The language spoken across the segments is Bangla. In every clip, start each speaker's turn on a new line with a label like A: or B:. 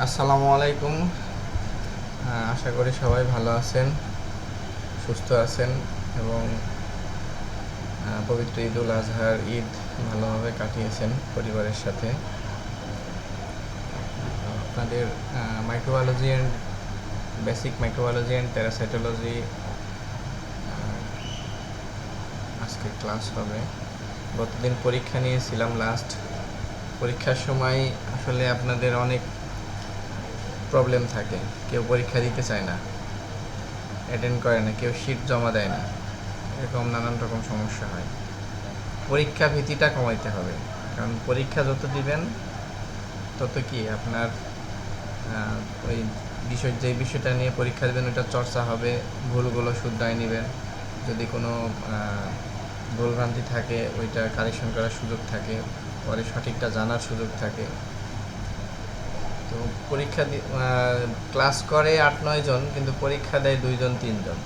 A: আসসালামু আলাইকুম। আশা করি সবাই ভালো আছেন, সুস্থ আছেন এবং পবিত্র ঈদুল আজহার ঈদ ভালোভাবে কাটিয়েছেন পরিবারের সাথে। আপনাদের microbiology and basic microbiology and parasitology আজকে ক্লাস হবে। গতদিন পরীক্ষা নিয়েছিলাম লাস্ট। পরীক্ষার সময় আসলে আপনাদের অনেক প্রবলেম থাকে, কেউ পরীক্ষা দিতে চায় না, অ্যাটেন্ড করে না, কেউ শিট জমা দেয় না, এরকম নানান রকম সমস্যা হয়। পরীক্ষা ভীতিটা কমাইতে হবে, কারণ পরীক্ষা যত দিবেন তত কি আপনার ওই যে বিষয়টা নিয়ে পরীক্ষা দেবেন ওইটা চর্চা হবে, ভুলগুলো শুধরায় নেবেন, যদি কোনো ভুলভ্রান্তি থাকে ওইটা কারেকশন করার সুযোগ থাকে, পরে সঠিকটা জানার সুযোগ থাকে। তো পরীক্ষা ক্লাস করে 8-9 জন, কিন্তু পরীক্ষা দেয় 2-3 জন।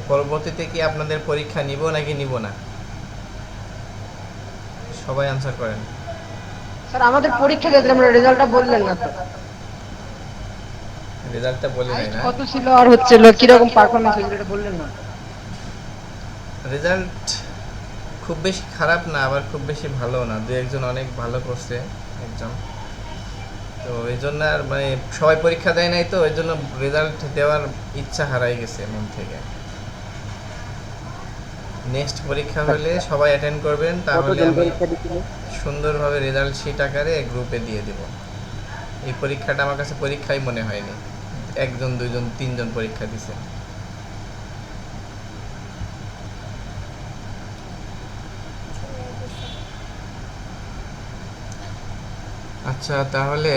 A: পরবর্তীতে কি আপনাদের পরীক্ষা নিব নাকি নিব না? সবাই আনসার করেন।
B: স্যার আমাদের পরীক্ষা দিতে আমরা রেজাল্টটা বললেন না তো।
A: রেজাল্টটা বলি নাই
B: হাইস্ট
A: না?
B: কত ছিল আর হচ্ছিল কিরকম পারফরমেন্স হয়েছিল এটা বললেন না।
A: রেজাল্ট খুব বেশি খারাপ না, আবার খুব বেশি ভালো না, দু একজন অনেক ভালো করছে একজন। তো এই জন্য আর মানে সবাই পরীক্ষা দেয় নাই, তো ওই জন্য রেজাল্ট দেওয়ার ইচ্ছা হারাই গেছে মন থেকে। নেক্সট পরীক্ষা হলে সবাই অ্যাটেন্ড করবেন, তাহলে
B: কতজন
A: আমি
B: পরীক্ষা দিছিল?
A: সুন্দরভাবে রেজাল্ট শিট আকারে গ্রুপে দিয়ে দেব। এই পরীক্ষাটা আমার কাছে পরীক্ষাই মনে হয়নি, 1জন 2জন 3জন পরীক্ষা দিছে। আচ্ছা, তাহলে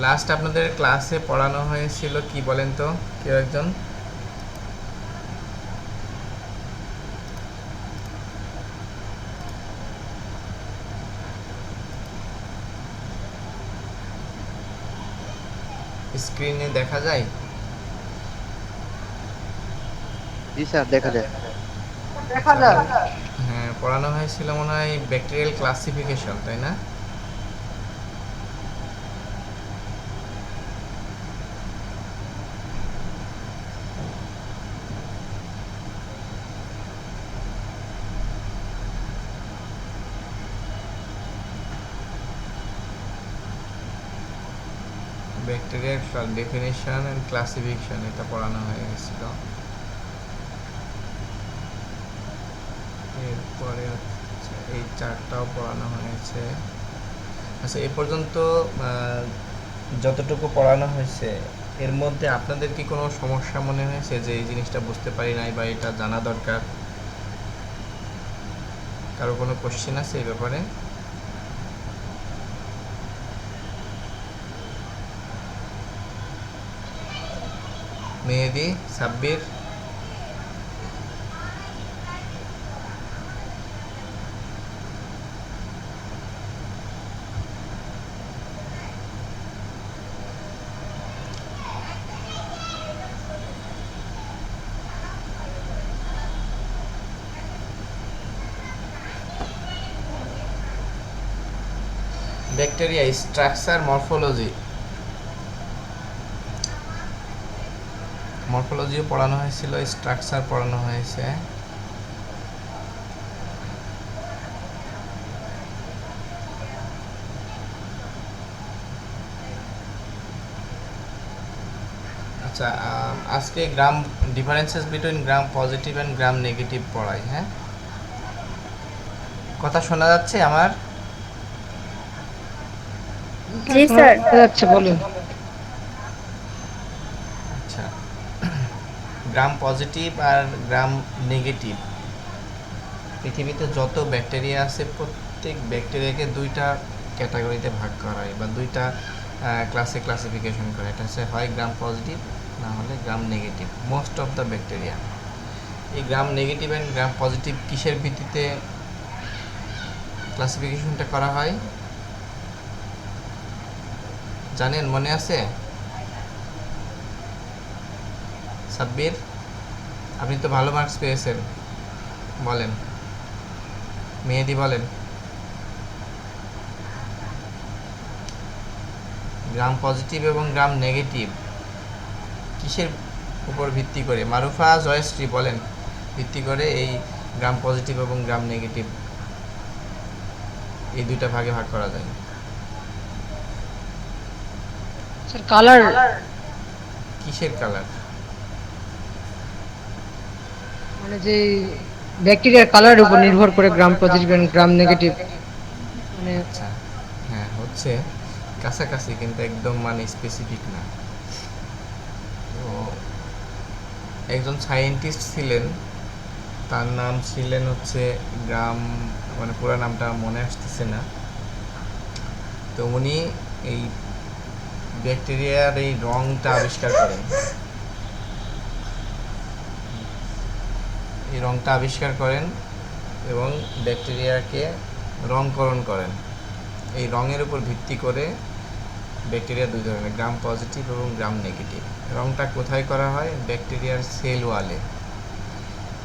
A: লাস্ট আপনাদের ক্লাসে পড়ানো হয়েছিল কি বলেন তো, কেউ একজন? স্ক্রিনে দেখা যায়?
C: জি স্যার, দেখা যায়।
B: দেখা যায়।
A: হ্যাঁ, পড়ানো হয়েছিল মনে হয় ব্যাকটেরিয়াল ক্লাসিফিকেশন, তাই না? ব্যাকটেরিয়াল ডেফিনিশন অ্যান্ড ক্লাসিফিকেশন এটা পড়ানো হয়ে গেছিল। এরপরে হচ্ছে এই চারটাও পড়ানো হয়েছে। আচ্ছা, এ পর্যন্ত যতটুকু পড়ানো হয়েছে এর মধ্যে আপনাদের কি কোনো সমস্যা মনে হয়েছে যে এই জিনিসটা বুঝতে পারি নাই বা এটা জানা দরকার? কারো কোনো কোশ্চেন আছে এই ব্যাপারে? মেহেদি, সাব্বির? ব্যাকটেরিয়া স্ট্রাকচার মরফোলজিও পড়ানো হয়েছিল, স্ট্রাকচার পড়ানো হয়েছে। আচ্ছা, আজকে gram differences between gram positive and gram negative পড়াই। হ্যাঁ, কথা শোনা যাচ্ছে আমার?
B: জি স্যার যাচ্ছে বলুন।
A: আচ্ছা, গ্রাম পজিটিভ আর গ্রাম নেগেটিভ, পৃথিবীতে যত ব্যাকটেরিয়া আছে প্রত্যেক ব্যাকটেরিয়াকে দুইটা ক্যাটাগরিতে ভাগ করা হয় বা দুইটা ক্লাসে ক্লাসিফিকেশন করা। এটা হচ্ছে হয় গ্রাম পজিটিভ, না হলে gram negative. Most of the bacteria এই gram negative and gram positive কিসের ভিত্তিতে ক্লাসিফিকেশনটা করা হয় জানেন? মনে আছে? সাব্বির, আপনি তো ভালো মার্কস পেয়েছেন, বলেন। মেহেদি বলেন। গ্রাম পজিটিভ এবং গ্রাম নেগেটিভ কিসের উপর ভিত্তি করে, মারুফা জয়শ্রী বলেন, ভিত্তি করে এই গ্রাম পজিটিভ এবং গ্রাম নেগেটিভ এই দুইটা ভাগে ভাগ করা যায়?
B: Sir colour.
A: কিসের কালার?
B: মানে যে ব্যাকটেরিয়ার কালারের উপর নির্ভর করে Gram positive and Gram negative. মানে
A: আচ্ছা, হ্যাঁ হচ্ছে কাছাকাছি, কিন্তু একদম মানে স্পেসিফিক না। তো একজন সায়েন্টিস্ট ছিলেন, তার নাম ছিলেন হচ্ছে গ্রাম, মানে পুরো নামটা মনে আসতেছে না। তো উনি এই ব্যাকটেরিয়ার এই রংটা আবিষ্কার করেন, এই রংটা আবিষ্কার করেন এবং ব্যাকটেরিয়াকে রংকরণ করেন। এই রঙের উপর ভিত্তি করে ব্যাকটেরিয়া দুই ধরনের, গ্রাম পজিটিভ এবং গ্রাম নেগেটিভ। রংটা কোথায় করা হয়? ব্যাকটেরিয়ার সেল ওয়ালে।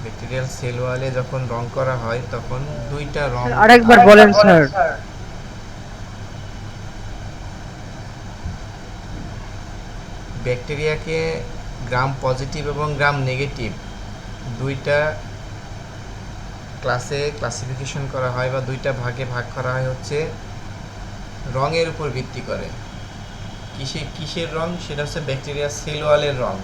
A: ব্যাকটেরিয়াল সেল ওয়ালে যখন রং করা হয় তখন দুইটা রং।
B: আরেকবার বলেন স্যার।
A: ব্যাকটেরিয়াকে গ্রাম পজিটিভ এবং গ্রাম নেগেটিভ দুইটা ক্লাসে ক্লাসিফিকেশন করা হয় বা দুইটা ভাগে ভাগ করা হয় হচ্ছে রঙের উপর ভিত্তি করে। কিসের রং? সেটা হচ্ছে ব্যাকটেরিয়ার সেল ওয়ালের রং।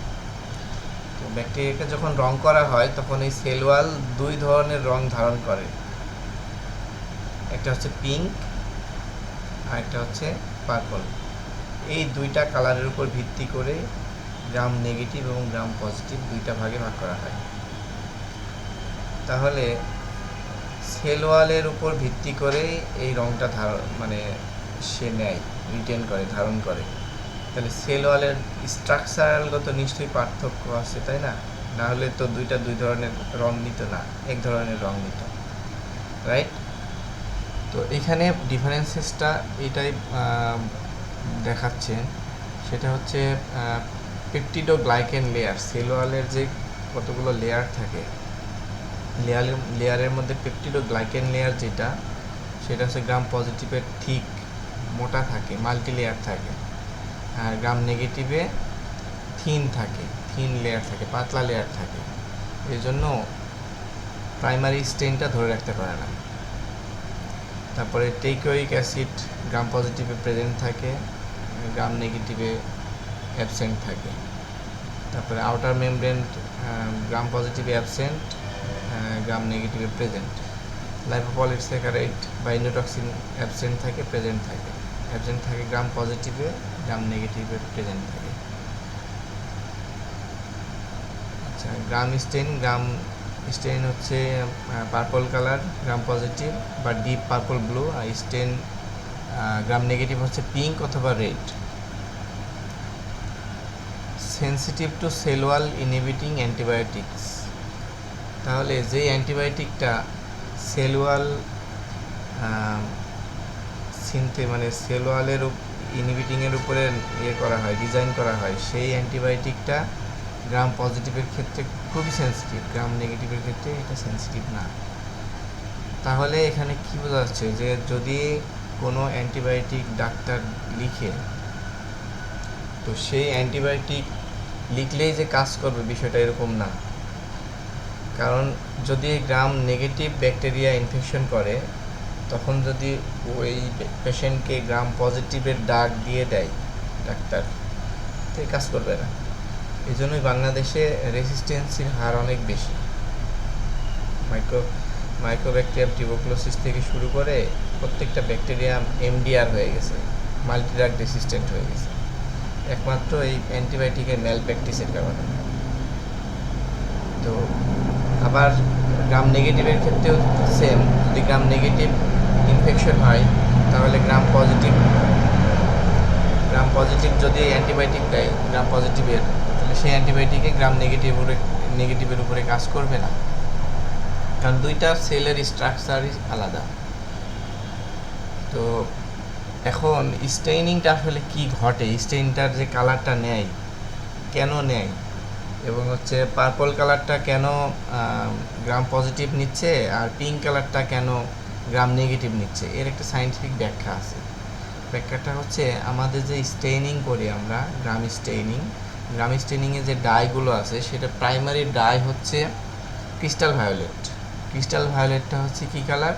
A: তো ব্যাকটেরিয়াকে যখন রং করা হয় তখন এই সেল ওয়াল দুই ধরনের রং ধারণ করে, একটা হচ্ছে পিঙ্ক আর একটা হচ্ছে পার্পল। এই দুইটা কালারের উপর ভিত্তি করে গ্রাম নেগেটিভ এবং গ্রাম পজিটিভ দুইটা ভাগে ভাগ করা হয়। তাহলে সেল ওয়ালের উপর ভিত্তি করে এই রংটা মানে সে নেয়, রিটেন করে, ধারণ করে। তাহলে সেল ওয়ালের স্ট্রাকচারালগত নিশ্চয়ই পার্থক্য আছে, তাই না? না হলে তো দুই ধরনের রং নিত না, এক ধরনের রং নিত, রাইট? তো এখানে ডিফারেন্সেসটা এটাই দেখাচ্ছে, সেটা হচ্ছে পেপটিডোগ্লাইকেন লেয়ার। সেল ওয়ালের যে কতগুলো লেয়ার থাকে, লেয়ারের মধ্যে পেপটিডোগ্লাইকেন লেয়ার যেটা, সেটা হচ্ছে গ্রাম পজিটিভের ঠিক মোটা থাকে, মাল্টি লেয়ার থাকে, আর গ্রাম নেগেটিভে থিন থাকে, থিন লেয়ার থাকে, পাতলা লেয়ার থাকে। এই জন্য প্রাইমারি স্টেনটা ধরে রাখতে পারে না। তারপরে টেইকোইক অ্যাসিড গ্রাম পজিটিভে প্রেজেন্ট থাকে, গ্রাম নেগেটিভে অ্যাবসেন্ট থাকে। তারপরে আউটার মেমব্রেন গ্রাম পজিটিভে অ্যাবসেন্ট, গ্রাম নেগেটিভে প্রেজেন্ট। লাইপোপলিস্যাকারাইড বা ইন্ডোটক্সিন অ্যাবসেন্ট থাকে, প্রেজেন্ট থাকে। অ্যাবসেন্ট থাকে গ্রাম পজিটিভে, গ্রাম নেগেটিভে প্রেজেন্ট থাকে। আচ্ছা, গ্রাম স্টেইন হচ্ছে পার্পল কালার, গ্রাম পজিটিভ বা ডিপ পার্পল ব্লু, আর স্টেইন গ্রাম নেগেটিভ হচ্ছে পিঙ্ক অথবা red. Sensitive to cell wall inhibiting antibiotics. তাহলে যেই অ্যান্টিবায়োটিকটা সেল ওয়াল মানে সেল ওয়ালের ইনহিবিটিংয়ের উপরে করা হয়, ডিজাইন করা হয়, সেই অ্যান্টিবায়োটিকটা গ্রাম পজিটিভের ক্ষেত্রে খুবই সেন্সিটিভ, গ্রাম নেগেটিভের ক্ষেত্রে এটা সেন্সিটিভ না। তাহলে এখানে কি বোঝা যাচ্ছে যে যদি কোনো অ্যান্টিবায়োটিক ডাক্তার লিখে, তো সেই অ্যান্টিবায়োটিক লিখলেই যে কাজ করবে বিষয়টা এরকম না। কারণ যদি গ্রাম নেগেটিভ ব্যাকটেরিয়া ইনফেকশন করে, তখন যদি ওই পেশেন্টকে গ্রাম পজিটিভের ডাক দিয়ে দেয় ডাক্তার, তো কাজ করবে না। এই জন্যই বাংলাদেশে রেসিস্টেন্সির হার অনেক বেশি। মাইক্রোব্যাকটেরিয়াম টিউবারকুলোসিস থেকে শুরু করে প্রত্যেকটা ব্যাকটেরিয়া এমডিআর হয়ে গেছে, মাল্টিড্রাগ রেসিস্ট্যান্ট হয়ে গেছে, একমাত্র এই অ্যান্টিবায়োটিকের ম্যাল প্র্যাকটিসের কারণে। তো আবার গ্রাম নেগেটিভের ক্ষেত্রেও সেম, যদি গ্রাম নেগেটিভ ইনফেকশন হয় তাহলে গ্রাম পজিটিভ যদি অ্যান্টিবায়োটিক দেয় গ্রাম পজিটিভের, তাহলে সেই অ্যান্টিবায়োটিকে গ্রাম নেগেটিভের উপরে কাজ করবে না, কারণ দুইটা সেলের স্ট্রাকচারই আলাদা। তো এখন স্টেইনিংটা আসলে কি ঘটে, স্টেইনটার যে কালারটা নেয়, কেন নেয়, এবং হচ্ছে পার্পল কালারটা কেন গ্রাম পজিটিভ নিচ্ছে আর পিঙ্ক কালারটা কেন গ্রাম নেগেটিভ নিচ্ছে, এর একটা সায়েন্টিফিক ব্যাখ্যা আছে। ব্যাখ্যাটা হচ্ছে আমাদের যে স্টেইনিং করি আমরা গ্রাম স্টেইনিংয়ে যে ডাইগুলো আছে সেটা প্রাইমারি ডাই হচ্ছে ক্রিস্টাল ভায়োলেটটা হচ্ছে কি কালার,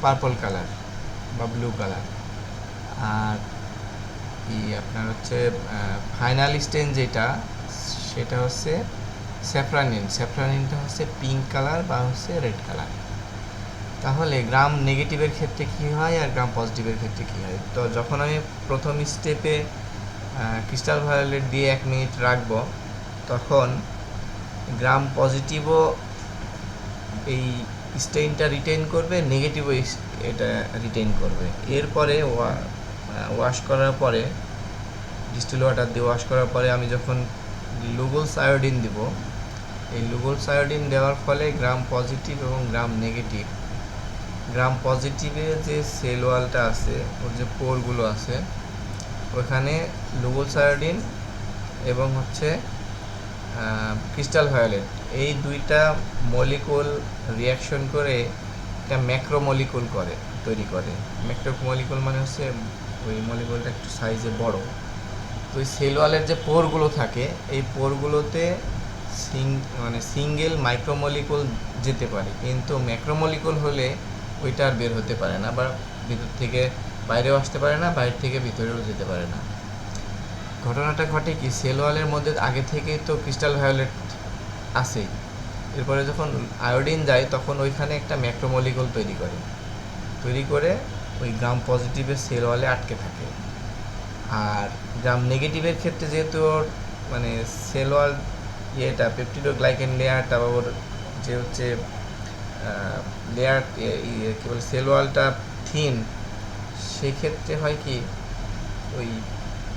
A: পার্পল কালার বা ব্লু কালার। আর আপনার হচ্ছে ফাইনাল স্টেন যেটা সেটা হচ্ছে স্যাফরানিনটা হচ্ছে পিঙ্ক কালার বা হচ্ছে রেড কালার। তাহলে গ্রাম নেগেটিভের ক্ষেত্রে কী হয় আর গ্রাম পজিটিভের ক্ষেত্রে কী হয়? তো যখন আমি প্রথম স্টেপে ক্রিস্টাল ভায়োলেট দিয়ে 1 মিনিট রাখবো, তখন গ্রাম পজিটিভও এই স্টেইনটা রিটেইন করবে, নেগেটিভও এটা রিটেইন করবে। এরপরে ওয়াশ করার পরে, ডিস্টিল ওয়াটার দিয়ে ওয়াশ করার পরে আমি যখন লুগোলস আয়োডিন দিব, এই লুগোলস আয়োডিন দেওয়ার ফলে গ্রাম পজিটিভ এবং গ্রাম পজিটিভে যে সেল ওয়ালটা আছে, ওর যে পোরগুলো আছে, ওখানে লুগোলস আয়োডিন এবং হচ্ছে ক্রিস্টাল ভায়োলেট এই দুইটা মলিকুল রিয়াকশন করে একটা ম্যাক্রো মলিকুল তৈরি করে। ম্যাক্রো মলিকুল মানে হচ্ছে ওই মলিকুলটা একটু সাইজে বড়। তো ওই সেল ওয়ালের যে পোরগুলো থাকে, এই পোরগুলোতে সিঙ্গেল মাইক্রোমলিকুল যেতে পারে, কিন্তু ম্যাক্রোমলিকুল হলে ওইটা আর বের হতে পারে না, বা ভিতর থেকে বাইরেও আসতে পারে না, বাইরে থেকে ভিতরেও যেতে পারে না। ঘটনাটা ঘটে কি, সেল ওয়ালের মধ্যে আগে থেকেই তো ক্রিস্টাল ভায়োলেট আছেই, এরপরে যখন আয়োডিন যায় তখন ওইখানে একটা ম্যাক্রোমলিকুল তৈরি করে ওই গ্রাম পজিটিভের সেল ওয়ালে আটকে থাকে। আর গ্রাম নেগেটিভের ক্ষেত্রে যেহেতু ওর মানে সেল ওয়াল পেপটিডোগ্লাইকেন লেয়ারটা বা ওর যে হচ্ছে লেয়ার কী বলে সেল ওয়ালটা থিন, সেক্ষেত্রে হয় কি ওই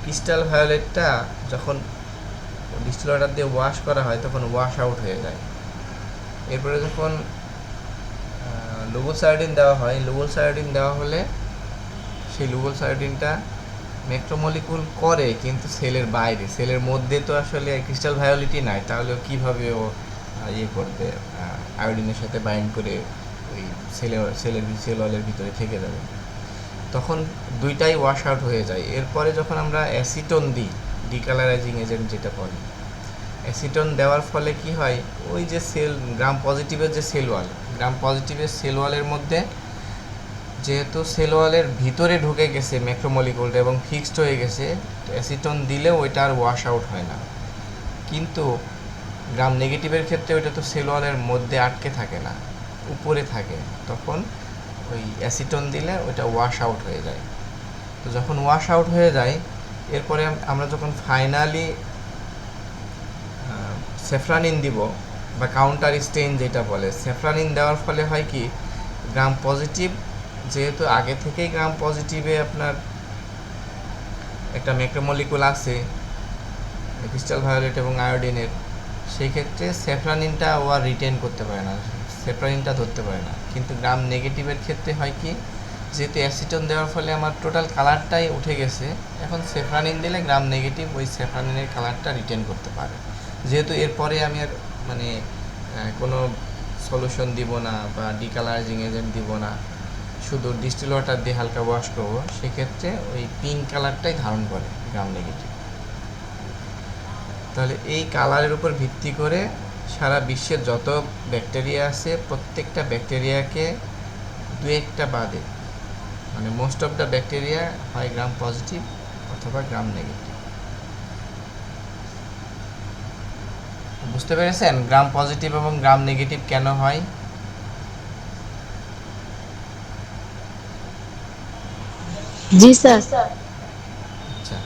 A: ক্রিস্টাল ভায়োলেটটা যখন ডিস্টিল ওয়াটার দিয়ে ওয়াশ করা হয় তখন ওয়াশ আউট হয়ে যায়। এরপরে যখন লুগোলস আয়োডিন দেওয়া হয়, লুগোলস আয়োডিন দেওয়া হলে সেই লুগোলস আয়োডিনটা ম্যাক্রোমলিকুল করে, কিন্তু সেলের মধ্যে তো আসলে ক্রিস্টাল ভায়োলেটই নাই, তাহলে কীভাবে ও করবে, আয়োডিনের সাথে বাইন্ড করে ওই সেল ওয়ালের ভিতরে থেকে যাবে। তখন দুইটাই ওয়াশ আউট হয়ে যায়। এরপরে যখন আমরা অ্যাসিটন দিই, ডিকালারাইজিং এজেন্ট যেটা বলে, অ্যাসিটন দেওয়ার ফলে কি হয়, ওই যে গ্রাম পজিটিভের যে গ্রাম পজিটিভের সেল ওয়ালের মধ্যে যেহেতু সেল ওয়ালের ভিতরে ঢুকে গেছে ম্যাক্রোমলিকুলটা এবং ফিক্সড হয়ে গেছে, অ্যাসিটন দিলেও ওইটা আর ওয়াশ আউট হয় না। কিন্তু গ্রাম নেগেটিভের ক্ষেত্রে ওইটা তো সেল ওয়ালের মধ্যে আটকে থাকে না, উপরে থাকে, তখন ওই অ্যাসিটন দিলে ওইটা ওয়াশ আউট হয়ে যায়। তো যখন ওয়াশ আউট হয়ে যায়, এরপরে আমরা যখন ফাইনালি স্যাফরানিন দিব বা কাউন্টার স্টেইন যেটা বলে, স্যাফরানিন দেওয়ার ফলে হয় কি, গ্রাম পজিটিভ যেহেতু আগে থেকেই গ্রাম পজিটিভে আপনার একটা ম্যাক্রোমলিকুল আছে ক্রিস্টাল ভায়োলেট এবং আয়োডিনের, সেই ক্ষেত্রে স্যাফরানিনটা ও আর রিটেন করতে পারে না, স্যাফরানিনটা ধরতে পারে না। কিন্তু গ্রাম নেগেটিভের ক্ষেত্রে হয় কি, যেহেতু অ্যাসিটন দেওয়ার ফলে আমার টোটাল কালারটাই উঠে গেছে, এখন স্যাফরানিন দিলে গ্রাম নেগেটিভ ওই স্যাফরানিনের কালারটা রিটেন করতে পারে। যেহেতু এরপরে আমি আর মানে কোনো সলিউশন দিব না বা ডিকালারাইজিং এজেন্ট দিব না, শুধু ডিস্টিল ওয়াটার দিয়ে হালকা ওয়াশ করবো, সেক্ষেত্রে ওই পিঙ্ক কালারটাই ধারণ করে গ্রাম নেগেটিভ। তাহলে এই কালারের উপর ভিত্তি করে সারা বিশ্বের যত ব্যাকটেরিয়া আছে, প্রত্যেকটা ব্যাকটেরিয়াকে দু একটা বাদে মানে মোস্ট অফ দ্য ব্যাকটেরিয়া হয় গ্রাম পজিটিভ অথবা গ্রাম নেগেটিভ। বুঝতে পেরেছেন গ্রাম পজিটিভ এবং গ্রাম নেগেটিভ কেন হয়?
D: জি স্যার।
A: আচ্ছা,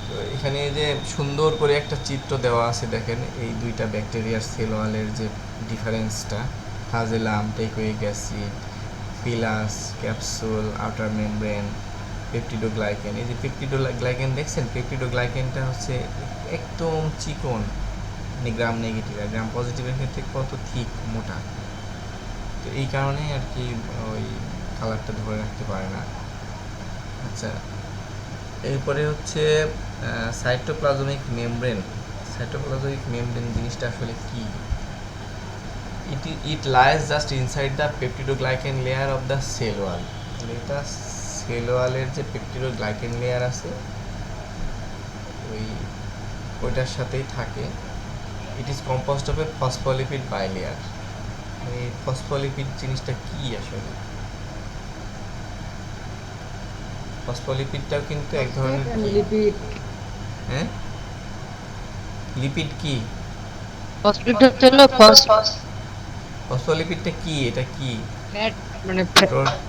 A: তো এখানে যে সুন্দর করে একটা চিত্র দেওয়া আছে, দেখেন এই দুইটা ব্যাকটেরিয়ার সেল ওয়ালের যে ডিফারেন্সটা, flagellum, teichoic acid, pilus, capsule, outer membrane, peptidoglycan. এই যে পেপটিডোগ্লাইকেন দেখছেন, পেপটিডোগ্লাইকেনটা হচ্ছে একদম চিকন গ্রাম নেগেটিভ, আর গ্রাম পজিটিভের ক্ষেত্রে কত থিক, মোটা। তো এই কারণেই আর কি ওই কালারটা ধরে রাখতে পারে না। আচ্ছা, এরপরে হচ্ছে সাইটোপ্লাজমিক মেমব্রেন। সাইটোপ্লাজমিক মেমব্রেন জিনিসটা আসলে কি? It lies just inside the peptidoglycan layer of the cell wall. এটা সেল ওয়ালের যে পেপটিডোগ্লাইকেন লেয়ার আছে ওইটার সাথেই থাকে। It is composed of A phospholipid bilayer. এই ফসফোলিপিড জিনিসটা কি আসলে? ফসফোলিপিডটাও কিন্তু এক ধরনের কি?
B: লিপিড।
A: হ্যাঁ, লিপিড কি?
B: ফসফেট হলো
A: ফসফোলিপিডটা কি? এটা কি?
B: ফ্যাট, মানে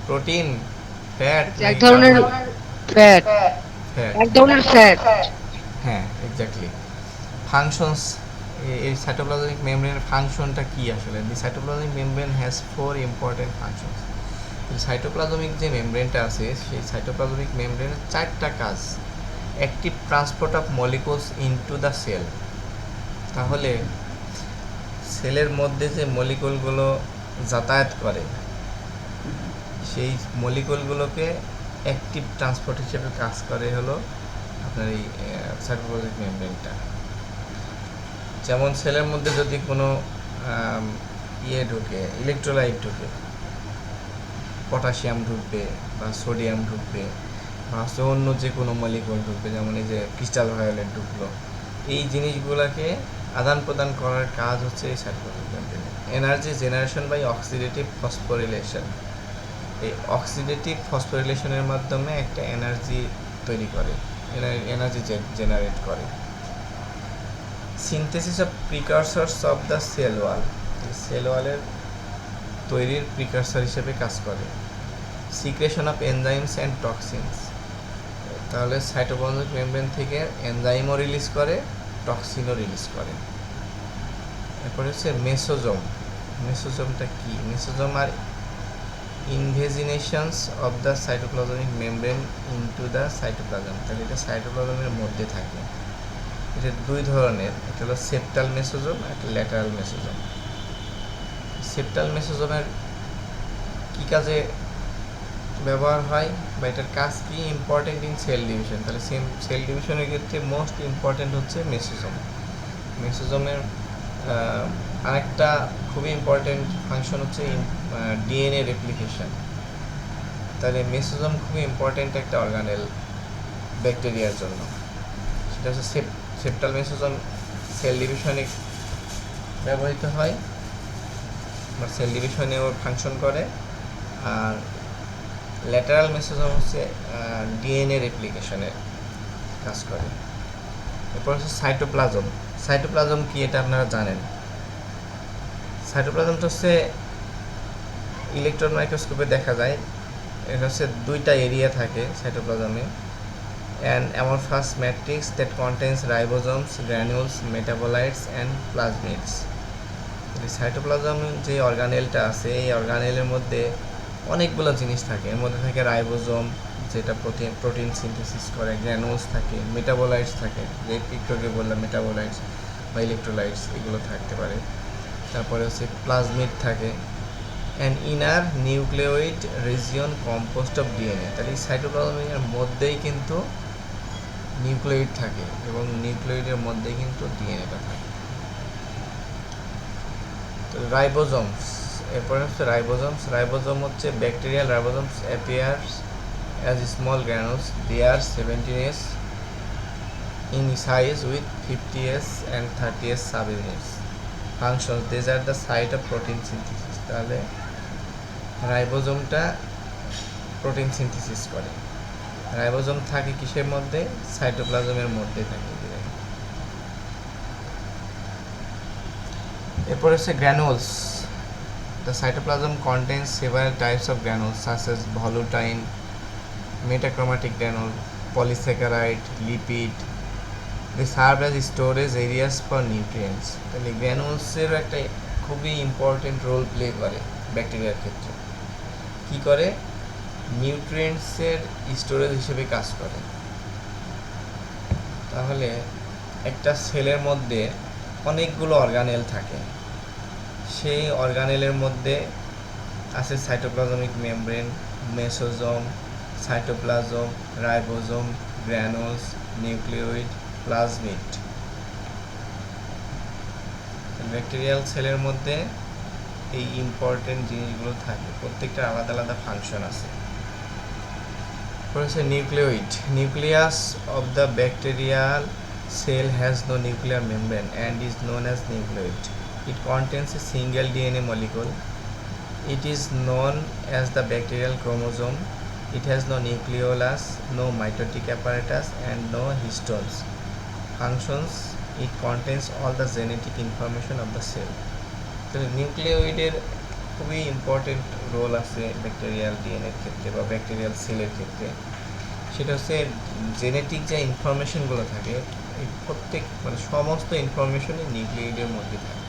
A: প্রোটিন, ফ্যাট,
B: এক ধরনের ফ্যাট,
A: ফ্যাট?
B: এক ধরনের ফ্যাট।
A: হ্যাঁ, এক্স্যাক্টলি। ফাংশনস, এই সাইটোপ্লাজমিক মেমব্রেনের ফাংশনটা কি আসলে? The cytoplasmic membrane has 4 important functions. Cytoplasmic যে মেমব্রেনটা আছে সেই সাইটোপ্লাজমিক মেমব্রেনের 4টা কাজ। Active transport of molecules into the cell. তাহলে সেলের মধ্যে যে মলিকুলগুলো যাতায়াত করে সেই মলিকুলগুলোকে অ্যাক্টিভ ট্রান্সপোর্ট হিসেবে কাজ করে হলো আপনার এই সাইটোপ্লাজমিক মেমব্রেনটা। যেমন সেলের মধ্যে যদি কোনো ঢুকে, ইলেকট্রোলাইট ঢুকে, পটাশিয়াম ঢুকবে বা সোডিয়াম ঢুকবে বা অন্য যে কোনো মলিকুল ঢুকবে, যেমন এই যে ক্রিস্টাল ভায়োলেট ঢুকলো, এই জিনিসগুলোকে আদান প্রদান করার কাজ হচ্ছে এই সাইটোপ্লাজমিক মেমব্রেনের। Energy generation by oxidative phosphorylation. এই অক্সিডেটিভ ফসফোরিলেশনের মাধ্যমে একটা এনার্জি তৈরি করে, এনার্জি জেনারেট করে। Synthesis of precursors of the cell wall. Cell ওয়ালের তৈরির প্রিকারসর হিসেবে কাজ করে। Secretion of enzymes and toxins. তাহলে সাইটোপ্লাজমিক মেমব্রেন থেকে এনজাইমও রিলিজ করে, টক্সিনও রিলিজ করে। এরপরে হচ্ছে মেসোজোম। মেসোজোমটা কি? Mesosome are invaginations of the cytoplasmic membrane into the cytoplasm. তাহলে এটা সাইটোপ্লাজমের মধ্যে থাকে। এটা 2 ধরনের, একটা হলো সেপ্টাল মেসোজোম, একটা ল্যাটারাল মেসোজোম। সেপ্টাল মেসোজোমের কি কাজে ব্যবহার হয় বা এটার কাজ কি? Important in cell division. তাহলে সেল ডিভিশনের ক্ষেত্রে মোস্ট ইম্পর্টেন্ট হচ্ছে মেসোজোম। মেসোজোমের আরেকটা খুবই ইম্পর্টেন্ট ফাংশন হচ্ছে ডিএনএ রেপ্লিকেশন। তাহলে মেসোজোম খুবই ইম্পর্টেন্ট একটা অর্গানেল ব্যাকটেরিয়ার জন্য। সেটা হচ্ছে সেপ্টাল মেসোজোম সেল ডিভিশনে ব্যবহৃত হয় বা সেল ডিভিশনেও ফাংশন করে। আর ল্যাটারাল মেসোজোম হচ্ছে ডিএনএ রেপ্লিকেশনের কাজ করে। এরপর হচ্ছে সাইটোপ্লাজম। সাইটোপ্লাজম কি এটা আপনারা জানেন? সাইটোপ্লাজমটা হচ্ছে ইলেকট্রন মাইক্রোস্কোপে দেখা যায়। এটা হচ্ছে 2টা এরিয়া থাকে সাইটোপ্লাজমে। An amorphous matrix that contains ribosomes, granules, metabolites and plasmids. Cytoplasm যে অর্গানেলটা আছে এই অর্গানেলের মধ্যে অনেকগুলো জিনিস থাকে। এর মধ্যে থাকে রাইবোজোম, যেটা প্রোটিন সিনথেসিস করে, গ্র্যানুলস থাকে, মেটাবোলাইটস থাকে, যে একটু আগে বললাম মেটাবোলাইটস বা ইলেকট্রোলাইটস এগুলো থাকতে পারে। তারপরে হচ্ছে প্লাজমিড থাকে, and inner nucleoid region composed of DNA. তাহলে এই সাইটোপ্লাজমের মধ্যেই কিন্তু নিউক্লিওইড থাকে এবং নিউক্লিওইডের মধ্যেই কিন্তু ডিএনএটা থাকে। তো রাইবোজোমস, এরপরে হচ্ছে রাইবোজোমস। রাইবোজোম হচ্ছে bacterial ribosomes appears as small granules. They are 17S in size with 50S and 30S subunits. Functions, these are the site of protein synthesis. তাহলে রাইবোজোমটা প্রোটিন সিনথেসিস করে। রাইবোজোম থাকে কিসের মধ্যে? সাইটোপ্লাজমের মধ্যে থাকে। এরপর হচ্ছে গ্র্যানুলস। The cytoplasm contains several types of granules such as volutine, metachromatic granule, polysaccharide, lipid. They serve as storage areas for nutrients. তাহলে গ্র্যানুলসের একটা খুবই ইম্পর্টেন্ট রোল প্লে করে ব্যাকটেরিয়ার ক্ষেত্রে। কি করে? নিউট্রিয়েন্টসের স্টোরেজ হিসেবে কাজ করে। তাহলে একটা সেলের মধ্যে অনেকগুলো অর্গানেল থাকে, সেই অর্গানেলের মধ্যে আছে cytoplasmic membrane, mesosome, cytoplasm, ribosome, granules, nucleoid, plasmid. Bacterial সেলের মধ্যে এই ইম্পর্টেন্ট জিনিসগুলো থাকে, প্রত্যেকটা আলাদা আলাদা ফাংশন আছে। For a nucleoid, nucleus of the bacterial cell has no nuclear membrane and is known as nucleoid. It contains a single DNA molecule. It is known as the bacterial chromosome. It has no nucleolus, no mitotic apparatus, and no histones. Functions: it contains all the genetic information of the cell. তো নিউক্লিওইডের খুবই ইম্পর্টেন্ট রোল আছে ব্যাকটেরিয়াল ডিএনএর ক্ষেত্রে বা ব্যাকটেরিয়াল সেলের ক্ষেত্রে। সেটা হচ্ছে জেনেটিক যে ইনফরমেশনগুলো থাকে, এই প্রত্যেক মানে সমস্ত ইনফরমেশনই নিউক্লিওইডের মধ্যে থাকে।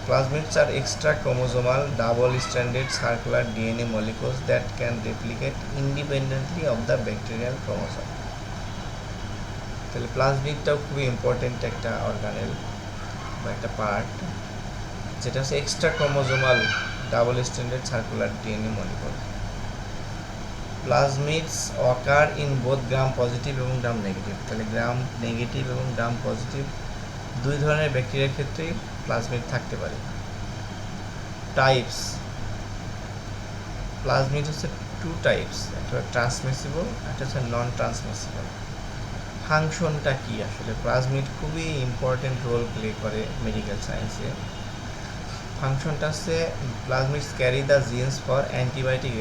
A: Plasmids are extra chromosomal double-stranded circular DNA molecules that can replicate independently of the bacterial chromosome. তাহলে প্লাজমিডটাও খুবই ইম্পর্টেন্ট একটা অর্গানেল বা একটা পার্ট, যেটা হচ্ছে extra chromosomal double standard circular DNA molecule. Plasmids occur in both gram positive এবং গ্রাম নেগেটিভ। তাহলে গ্রাম নেগেটিভ এবং গ্রাম পজিটিভ দুই ধরনের ব্যাকটেরিয়ার ক্ষেত্রেই প্লাজমিড থাকতে পারে। টাইপস, প্লাজমিড হচ্ছে টু টাইপস, একটা ট্রান্সমিসিবল, একটা হচ্ছে নন ট্রান্সমিসিবল। ফাংশনটা কি আসলে? প্লাজমিড খুবই ইম্পর্টেন্ট রোল প্লে করে মেডিকেল সায়েন্সে। ফাংশনটা হচ্ছে plasmids carry the genes for antibiotic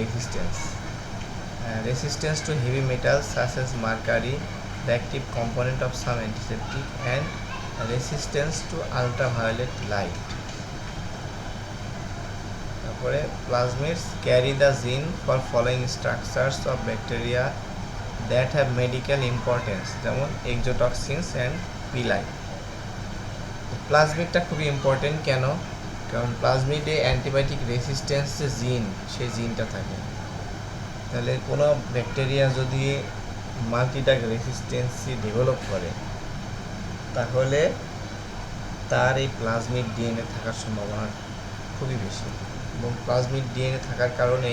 A: resistance to heavy metals such as mercury, the active component of some antiseptic, and resistance to ultraviolet light. তারপরে plasmids carry the gene for following structures of bacteria that have medical importance, যেমন এক্সোটক্সিনস অ্যান্ড পিলাই। প্লাজমিডটা খুবই ইম্পর্টেন্ট কেন? কারণ প্লাজমিডে অ্যান্টিবায়োটিক রেসিস্ট্যান্স যে জিন, সেই জিনটা থাকে। তাহলে কোনো ব্যাকটেরিয়া যদি মাল্টিড্রাগ রেসিস্ট্যান্সি ডেভেলপ করে, তাহলে তার এই প্লাজমিড ডিএনএ থাকার সম্ভাবনা খুবই বেশি, এবং প্লাজমিড ডিএনএ থাকার কারণে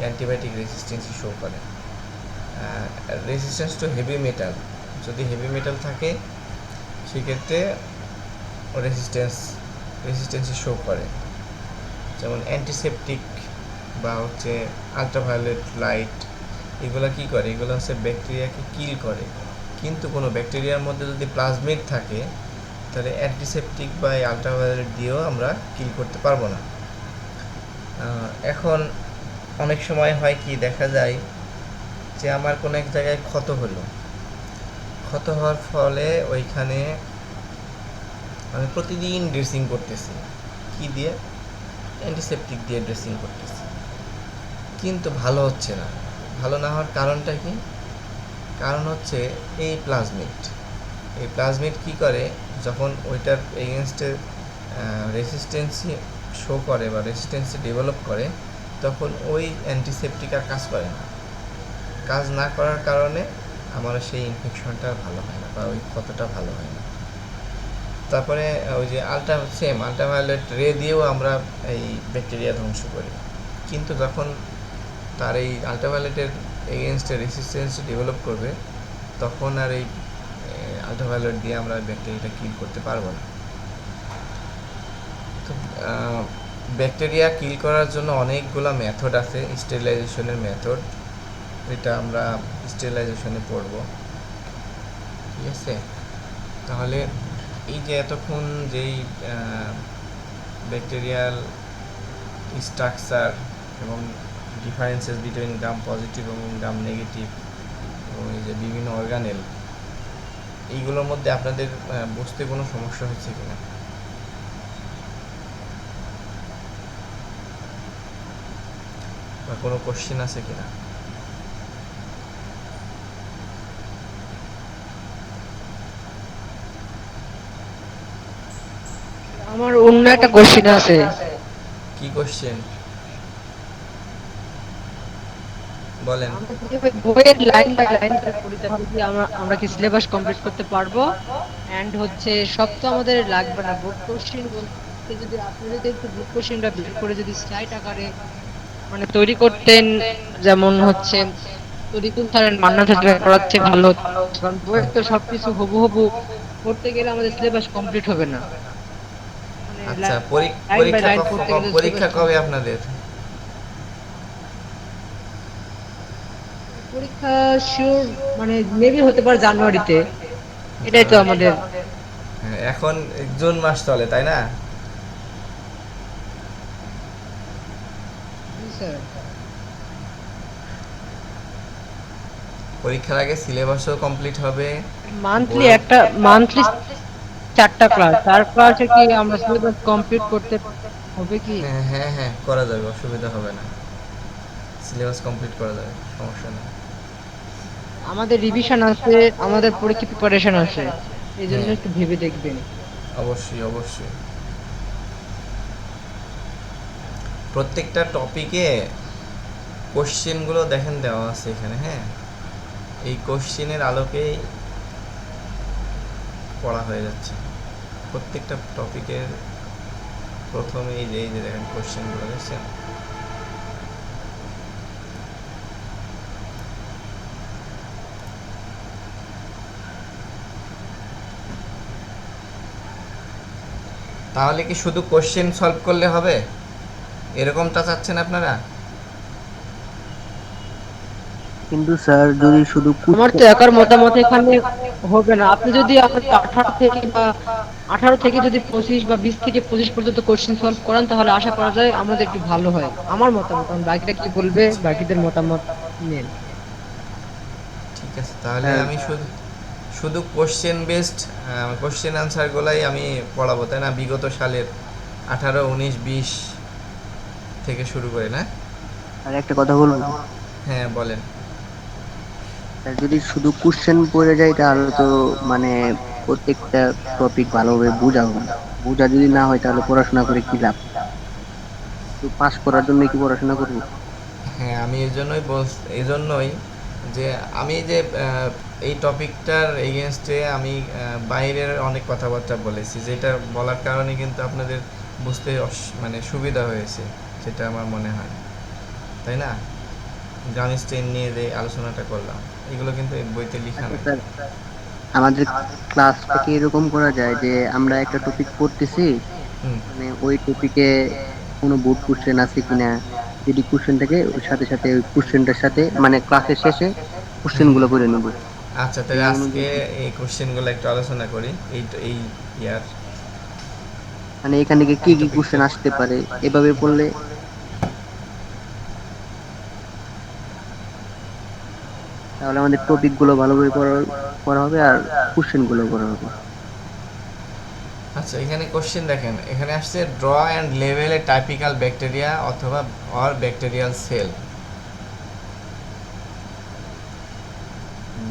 A: অ্যান্টিবায়োটিক রেসিস্ট্যান্সি শো করে। রেসিস্ট্যান্স টু হেভি মেটাল, যদি হেভি মেটাল থাকে সেক্ষেত্রে রেসিস্ট্যান্সি শো করে, যেমন অ্যান্টিসেপটিক বা হচ্ছে আলট্রাভায়োলেট লাইট। এগুলো কী করে? এগুলো হচ্ছে ব্যাকটেরিয়াকে কিল করে। কিন্তু কোনো ব্যাকটেরিয়ার মধ্যে যদি প্লাজমিড থাকে, তাহলে অ্যান্টিসেপটিক বা আলট্রাভায়োলেট দিয়েও আমরা কিল করতে পারবো না। এখন অনেক সময় হয় কি, দেখা যায় যে আমার কোনো এক জায়গায় ক্ষত হলো, ক্ষত হওয়ার ফলে ওইখানে আমি প্রতিদিন ড্রেসিং করতেছি। কি দিয়ে? অ্যান্টিসেপটিক দিয়ে ড্রেসিং করতেছি, কিন্তু ভালো হচ্ছে না। ভালো না হওয়ার কারণটা কি? কারণ হচ্ছে এই প্লাজমিড কী করে, যখন ওইটার এগেনস্টে রেসিস্ট্যান্সি শো করে বা রেসিস্ট্যান্সি ডেভেলপ করে, তখন ওই অ্যান্টিসেপটিক আর কাজ করে না। কাজ না করার কারণে আমার সেই ইনফেকশনটা ভালো হয় না বা ওই ক্ষতটা ভালো হয় না। তারপরে ওই যে আলট্রাভায়োলেট রে দিয়েও আমরা এই ব্যাকটেরিয়া ধ্বংস করি, কিন্তু যখন তার এই আলট্রাভায়োলেটের এগেনস্টে রেসিস্ট্যান্সি ডেভেলপ করবে, তখন আর এই আলট্রাভায়োলেট দিয়ে আমরা ব্যাকটেরিয়াটা কিল করতে পারবো না। তো ব্যাকটেরিয়া কিল করার জন্য অনেকগুলো মেথড আছে, স্টেরিলাইজেশনের মেথড, এটা আমরা স্টেরিলাইজেশনে পড়ব। ঠিক আছে? তাহলে এই যে এতক্ষণ যেই ব্যাকটেরিয়াল স্ট্রাকচার এবং ডিফারেন্সেস বিটুইন গ্রাম পজিটিভ এবং গ্রাম নেগেটিভ এবং এই যে বিভিন্ন অর্গানেল, এইগুলোর মধ্যে আপনাদের বুঝতে কোনো সমস্যা হচ্ছে কিনা? বা কোনো কোশ্চেন আছে কিনা?
B: আমার অন্য একটা কোশ্চেন আছে।
A: কি কোশ্চেন বলেন?
B: আমরা যদি ওই বইয়ের লাইন বাই লাইন পড়ি, তাহলে কি আমরা কি সিলেবাস কমপ্লিট করতে পারবো? এন্ড হচ্ছে সব তো আমাদের লাগবে না, বুক কোশ্চেন বলতে যদি আপনি যদি একটু বুক কোশ্চেনটা বের করে যদি স্লাইড আকারে মানে তৈরি করতেন, যেমন হচ্ছে তরিকুল স্যার মান্না স্যার পড়াচ্ছে ভালো, কারণ বইয়ে তো সবকিছু হুবহু পড়তে গেলে আমাদের সিলেবাস কমপ্লিট হবে না। মানে
A: আচ্ছা,
B: লাইন বাই লাইন পড়তে গেলে
A: পরীক্ষা কবে আপনাদের?
B: পরীক্ষা শিওর, মানে মেবি হতে পারে জানুয়ারিতে। এটাই তো আমাদের।
A: হ্যাঁ, এখন জুন মাস চলে তাই না?
B: জি স্যার।
A: পরীক্ষার আগে সিলেবাসও কমপ্লিট হবে,
B: মান্থলি
A: বইও।
B: একটা মান্থলি 4টা ক্লাস, 4 ক্লাসে কি আমরা সিলেবাস কমপ্লিট করতে হবে কি?
A: হ্যাঁ হ্যাঁ হ্যাঁ, করা যাবে, অসুবিধা হবে না, সিলেবাস কমপ্লিট করা যাবে, সমস্যা নেই।
B: আমাদের রিভিশন আছে, আমাদের পরীক্ষা প্রিপারেশন আছে, এই জন্য
A: হ্যাঁ,
B: একটু ভেবে দেখবেন।
A: অবশ্যই অবশ্যই। প্রত্যেকটা টপিকে কোশ্চেনগুলো দেখেন দেওয়া আছে এখানে, হ্যাঁ, এই কোশ্চেনের আলোকেই পড়া হয়ে যাচ্ছে প্রত্যেকটা টপিকের। প্রথমে এই যে দেখেন কোশ্চেনগুলো দেখছেন। তাহলে কি শুধু কোশ্চেন সলভ করলে হবে, এরকমটা চাচ্ছেন আপনারা?
C: কিন্তু স্যার যদি শুধু
B: আমার তো একার মতামত এখানে হবে না। আপনি যদি আমাকে 18 থেকে যদি 25 বা 20 থেকে 25 পর্যন্ত কোশ্চেন সলভ করান, তাহলে আশা করা যায় আমাদের একটু ভালো হয়। আমার মতামত, কারণ বাকিরা কি বলবে,
A: আচ্ছা,
B: বাকিদের মতামত নেন।
A: ঠিক আছে, তাহলে
C: স্যার
A: আমি শুধু শুধু কোশ্চেন বেসড কোশ্চেন আনসারগুলাই আমি পড়াবো তাই না, বিগত সালের 18, 19, 20 থেকে শুরু করে না?
C: আর একটা কথা বলবো,
A: হ্যাঁ বলেন।
C: স্যার যদি শুধু কোশ্চেন পড়ে যায় তাহলে তো মানে প্রত্যেকটা টপিক ভালোভাবে বোঝা হবে না। বোঝা যদি না হয় তাহলে পড়াশোনা করে কি লাভ? তো পাস করার জন্য কি পড়াশোনা করবো?
A: হ্যাঁ, আমি এই জন্যই যে আমি যে এই টপিকটার এগেনস্টে আমি বাইরের অনেক কথাবার্তা বলেছি, যেটা বলার কারণে কিন্তু আপনাদের বুঝতে মানে সুবিধা হয়েছে, যেটা আমার মনে হয়, তাই না? গার্নিস্টেইন নিয়ে যে আলোচনাটা করলাম, এগুলো কিন্তু এই বইতে লেখা
C: আচ্ছা
A: নাই।
C: স্যার, আমাদের ক্লাসটাকে এরকম করা যায় যে আমরা একটা টপিক পড়তেছি,
A: হুম।
C: মানে ওই টপিকে কোনো বোর্ড কোশ্চেন আছে কিনা, যদি কোশ্চেন থাকে ওর সাথে সাথে ওই কোশ্চেনটার সাথে মানে ক্লাসের শেষে কোশ্চেন
A: হুম
C: গুলো
A: হুম।
C: করে নেব।
A: আচ্ছা, তাহলে
C: এই
A: আজকে
C: অনুযায়ী
A: এই কোশ্চেনগুলো একটু আলোচনা করি, এই ইয়ার
C: মানে এখান থেকে কি
A: এই
C: কি
A: টপিকটা।
C: কোশ্চেন আসতে পারে, এভাবে পড়লে তাহলে আমাদের টপিক গুলো ভালোভাবে পড়া হবে আর কোশ্চেন গুলো পড়া হবে।
A: আচ্ছা, এখানে কোশ্চেন দেখেন, এখানে আসছে ড্র অ্যান্ড লেভেল এ টাইপিক্যাল ব্যাকটেরিয়া অথবা or bacterial cell.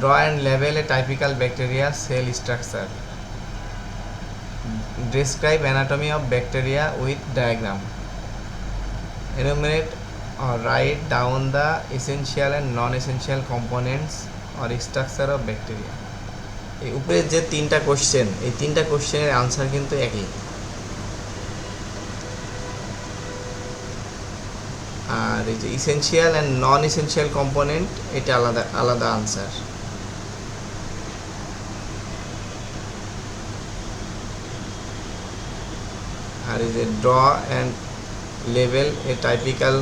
A: Draw and লেভেল a typical bacteria cell structure, describe anatomy of bacteria with diagram, enumerate or write down the essential and non-essential components or structure of bacteria. এই উপরে যে তিনটা কোশ্চেন, এই তিনটা কোশ্চেনের আনসার কিন্তু একই, আর এই যে essential and non essential component, এটা আলাদা আলাদা আনসার। আর এই যে ড্র অ্যান্ড লেভেল a typical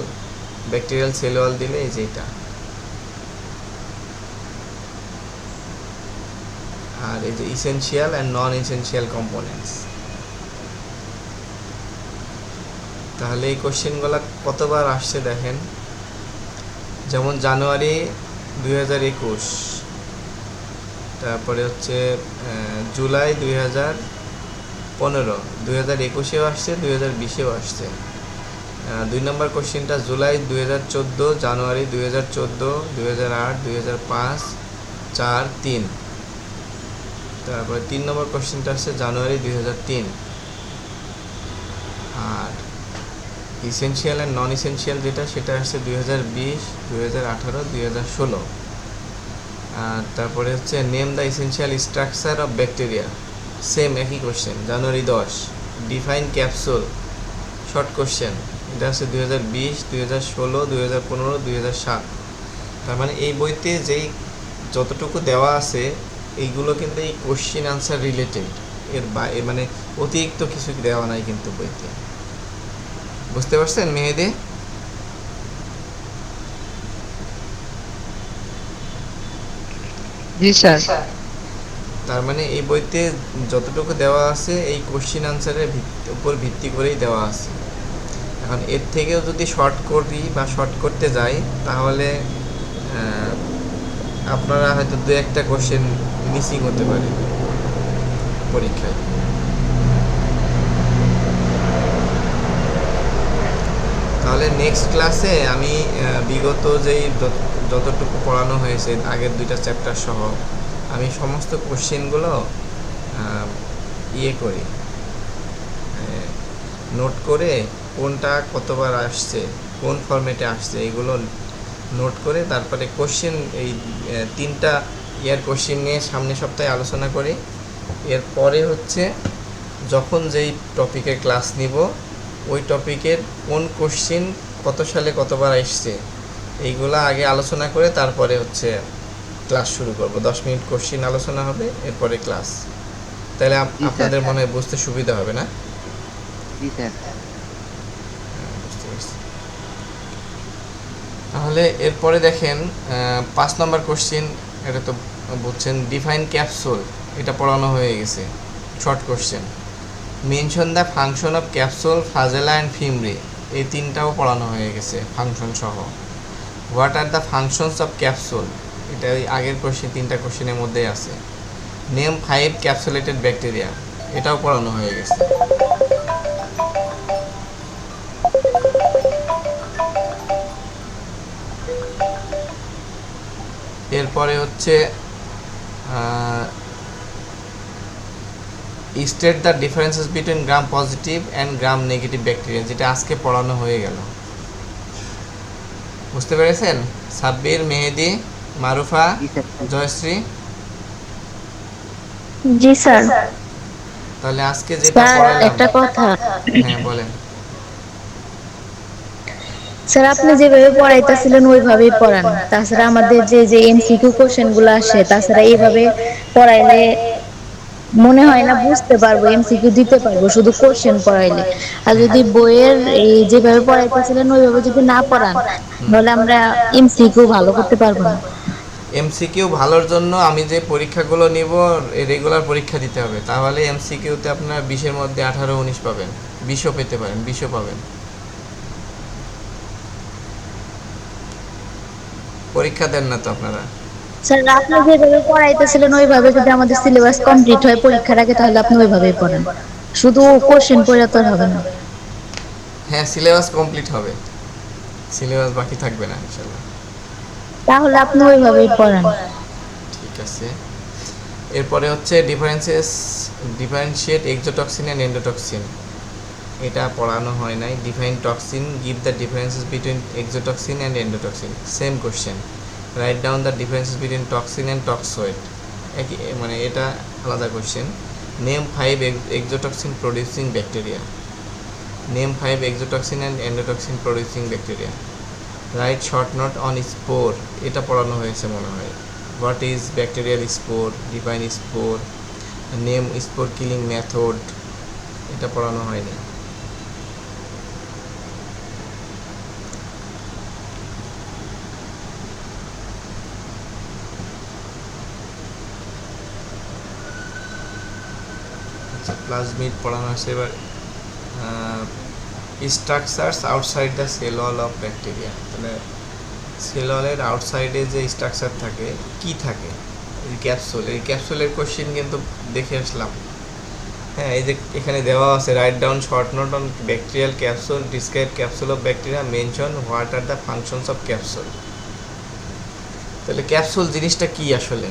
A: bacterial cell wall দিলে এই যে এটা, আর এই যে essential and non essential components. তাহলে এই কোশ্চেনগুলো কতবার আসছে দেখেন, যেমন জানুয়ারি 2021, তারপরে হচ্ছে জুলাই 2015, 2021-এও আসছে, 2020-এও আসছে। 2 নম্বর কোশ্চেনটা জুলাই 2014, জানুয়ারি 2014, 2008, 2005, 4, 3। তারপরে 3 নম্বর কোশ্চেনটা আসছে জানুয়ারি 2003। আর ইসেনশিয়াল অ্যান্ড নন ইসেনশিয়াল যেটা, সেটা আসছে 2020, 2018, 2016। আর তারপরে হচ্ছে name the essential structure of bacteria, same একই কোশ্চেন, জানুয়ারি 10। ডিফাইন ক্যাপসুল, শর্ট কোশ্চেন, এটা হচ্ছে 2020, 2016, 2015, 2007। তার মানে এই বইতে যেই যতটুকু দেওয়া আছে এইগুলো কিন্তু এই কোশ্চেন আনসার রিলেটেড, এর মানে অতিরিক্ত কিছু দেওয়া নাই কিন্তু বইতে। বুঝতে পারছেন মেহেদি?
B: জি স্যার।
A: তার মানে এই বইতে যতটুকু দেওয়া আছে এই কোশ্চিন আনসারের উপর ভিত্তি করেই দেওয়া আছে। এখন এর থেকেও যদি শর্ট করি বা শর্ট করতে যাই তাহলে আপনারা হয়তো দু একটা কোশ্চেন মিসিং হতে পারে পরীক্ষায়। তাহলে নেক্সট ক্লাসে আমি বিগত যেই যতটুকু পড়ানো হয়েছে আগের দুইটা চ্যাপ্টার সহ আমি সমস্ত কোশ্চেনগুলো ইয়ে করি, নোট করে কোনটা কতবার আসছে, কোন ফরম্যাটে আসছে এগুলো নোট করে তারপরে কোশ্চেন এই তিনটা ইয়ার কোশ্চেন নিয়ে সামনের সপ্তাহে আলোচনা করি। এরপরে হচ্ছে যখন যেই টপিকের ক্লাস নিব ওই টপিকের কোন কোশ্চেন কত সালে কতবার আসছে এইগুলো আগে আলোচনা করে তারপরে হচ্ছে ক্লাস শুরু করব। 10 মিনিট কোশ্চেন আলোচনা হবে, এরপরে ক্লাস। তাহলে
C: জি স্যার।
A: আপনাদের মনে হয় বুঝতে সুবিধা হবে না?
C: জি স্যার।
A: বুঝতে পারছি। তাহলে এরপরে দেখেন 5 নম্বর কোশ্চেন, এটা তো বুঝছেন, ডিফাইন ক্যাপসুল, এটা পড়ানো হয়ে গেছে, short question. Mention the function of capsule, flagella and fimbriae, এই তিনটাও পড়ানো হয়ে গেছে ফাংশন সহ। What are the functions of capsule, এটা ওই আগের কোশ্চেন, তিনটা কোশ্চেনের মধ্যেই আছে। নেম 5 ক্যাপসুলেটেড ব্যাকটেরিয়া, এটাও পড়ানো হয়ে গেছে। এরপরে হচ্ছে state the differences between gram positive and gram negative bacteria, যেটা আজকে পড়ানো হয়ে গেল। বুঝতে পেরেছেন? সাব্বির, মেহেদি, মারুফা,
C: জি স্যার।
A: জয়শ্রী।
D: জি স্যার।
A: তাহলে আজকে যেটা
D: স্যার
A: পড়ালাম,
D: একটা কথা,
A: হ্যাঁ বলেন।
D: স্যার আপনি যেভাবে পড়াইতেছিলেন ওইভাবেই পড়ান। তাছাড়া আমাদের যে যে এমসিকিউ কোশ্চেন গুলো আসে, তাছাড়া এইভাবে পড়াইলে মনে হয় না বুঝতে পারবো, এমসিকিউ দিতে পারবো শুধু কোশ্চেন পড়াইলে। আর যদি বইয়ের এই যেভাবে পড়াইতেছিলেন ওইভাবে যদি না পড়ান, তাহলে আমরা এমসিকিউ ভালো করতে পারবো না।
A: এমসিকিউ ভালোর জন্য আমি যে পরীক্ষাগুলো নিব রেগুলার পরীক্ষা দিতে হবে, তাহলে এমসিকিউতে আপনার 20-এর মধ্যে 18-19 পাবেন, 20ও পেতে পারেন, 20ও পাবেন। পরীক্ষা দেন না তো আপনারা?
D: স্যার আপনি যেভাবে পড়াইতেছিলেন ওইভাবে যদি আমাদের সিলেবাস কমপ্লিট হয় পরীক্ষার আগে, তাহলে আপনি ওইভাবেই পড়ান, শুধু কোশ্চেন পড়ে তো আর হবে না।
A: হ্যাঁ, সিলেবাস কমপ্লিট হবে, সিলেবাস বাকি থাকবে না ইনশাল্লাহ।
D: তাহলে আপনি ওইভাবেই পড়ান।
A: ঠিক আছে। এরপরে হচ্ছে ডিফারেন্সিয়েট এক্সোটক্সিন অ্যান্ড এন্ডোটক্সিন, এটা পড়ানো হয় নাই। Define toxin, give the differences between exotoxin and endotoxin, same question. Write down the differences between toxin and toxoid, একই, মানে এটা আলাদা question. Name 5 exotoxin producing bacteria, name 5 exotoxin and endotoxin producing bacteria. Write short note on spore, এটা পড়ানো হয়েছে মনে হয়। What is bacterial spore, define spore, name spore killing method, এটা পড়ানো হয়নি। আচ্ছা, প্লাজমিড পড়ানো হয়েছে। এবার structures outside the cell wall of bacteria, তাহলে সেল ওয়ালের আউটসাইডে যে স্ট্রাকচার থাকে কি থাকে, এই ক্যাপসুল, এই ক্যাপসুলের কোশ্চেন কিন্তু দেখে আসলাম। হ্যাঁ, এই যে এখানে দেওয়া আছে, write down short note on bacterial capsule, describe capsule of bacteria, mention what are the functions of capsule. তাহলে ক্যাপসুল জিনিসটা কি আসলে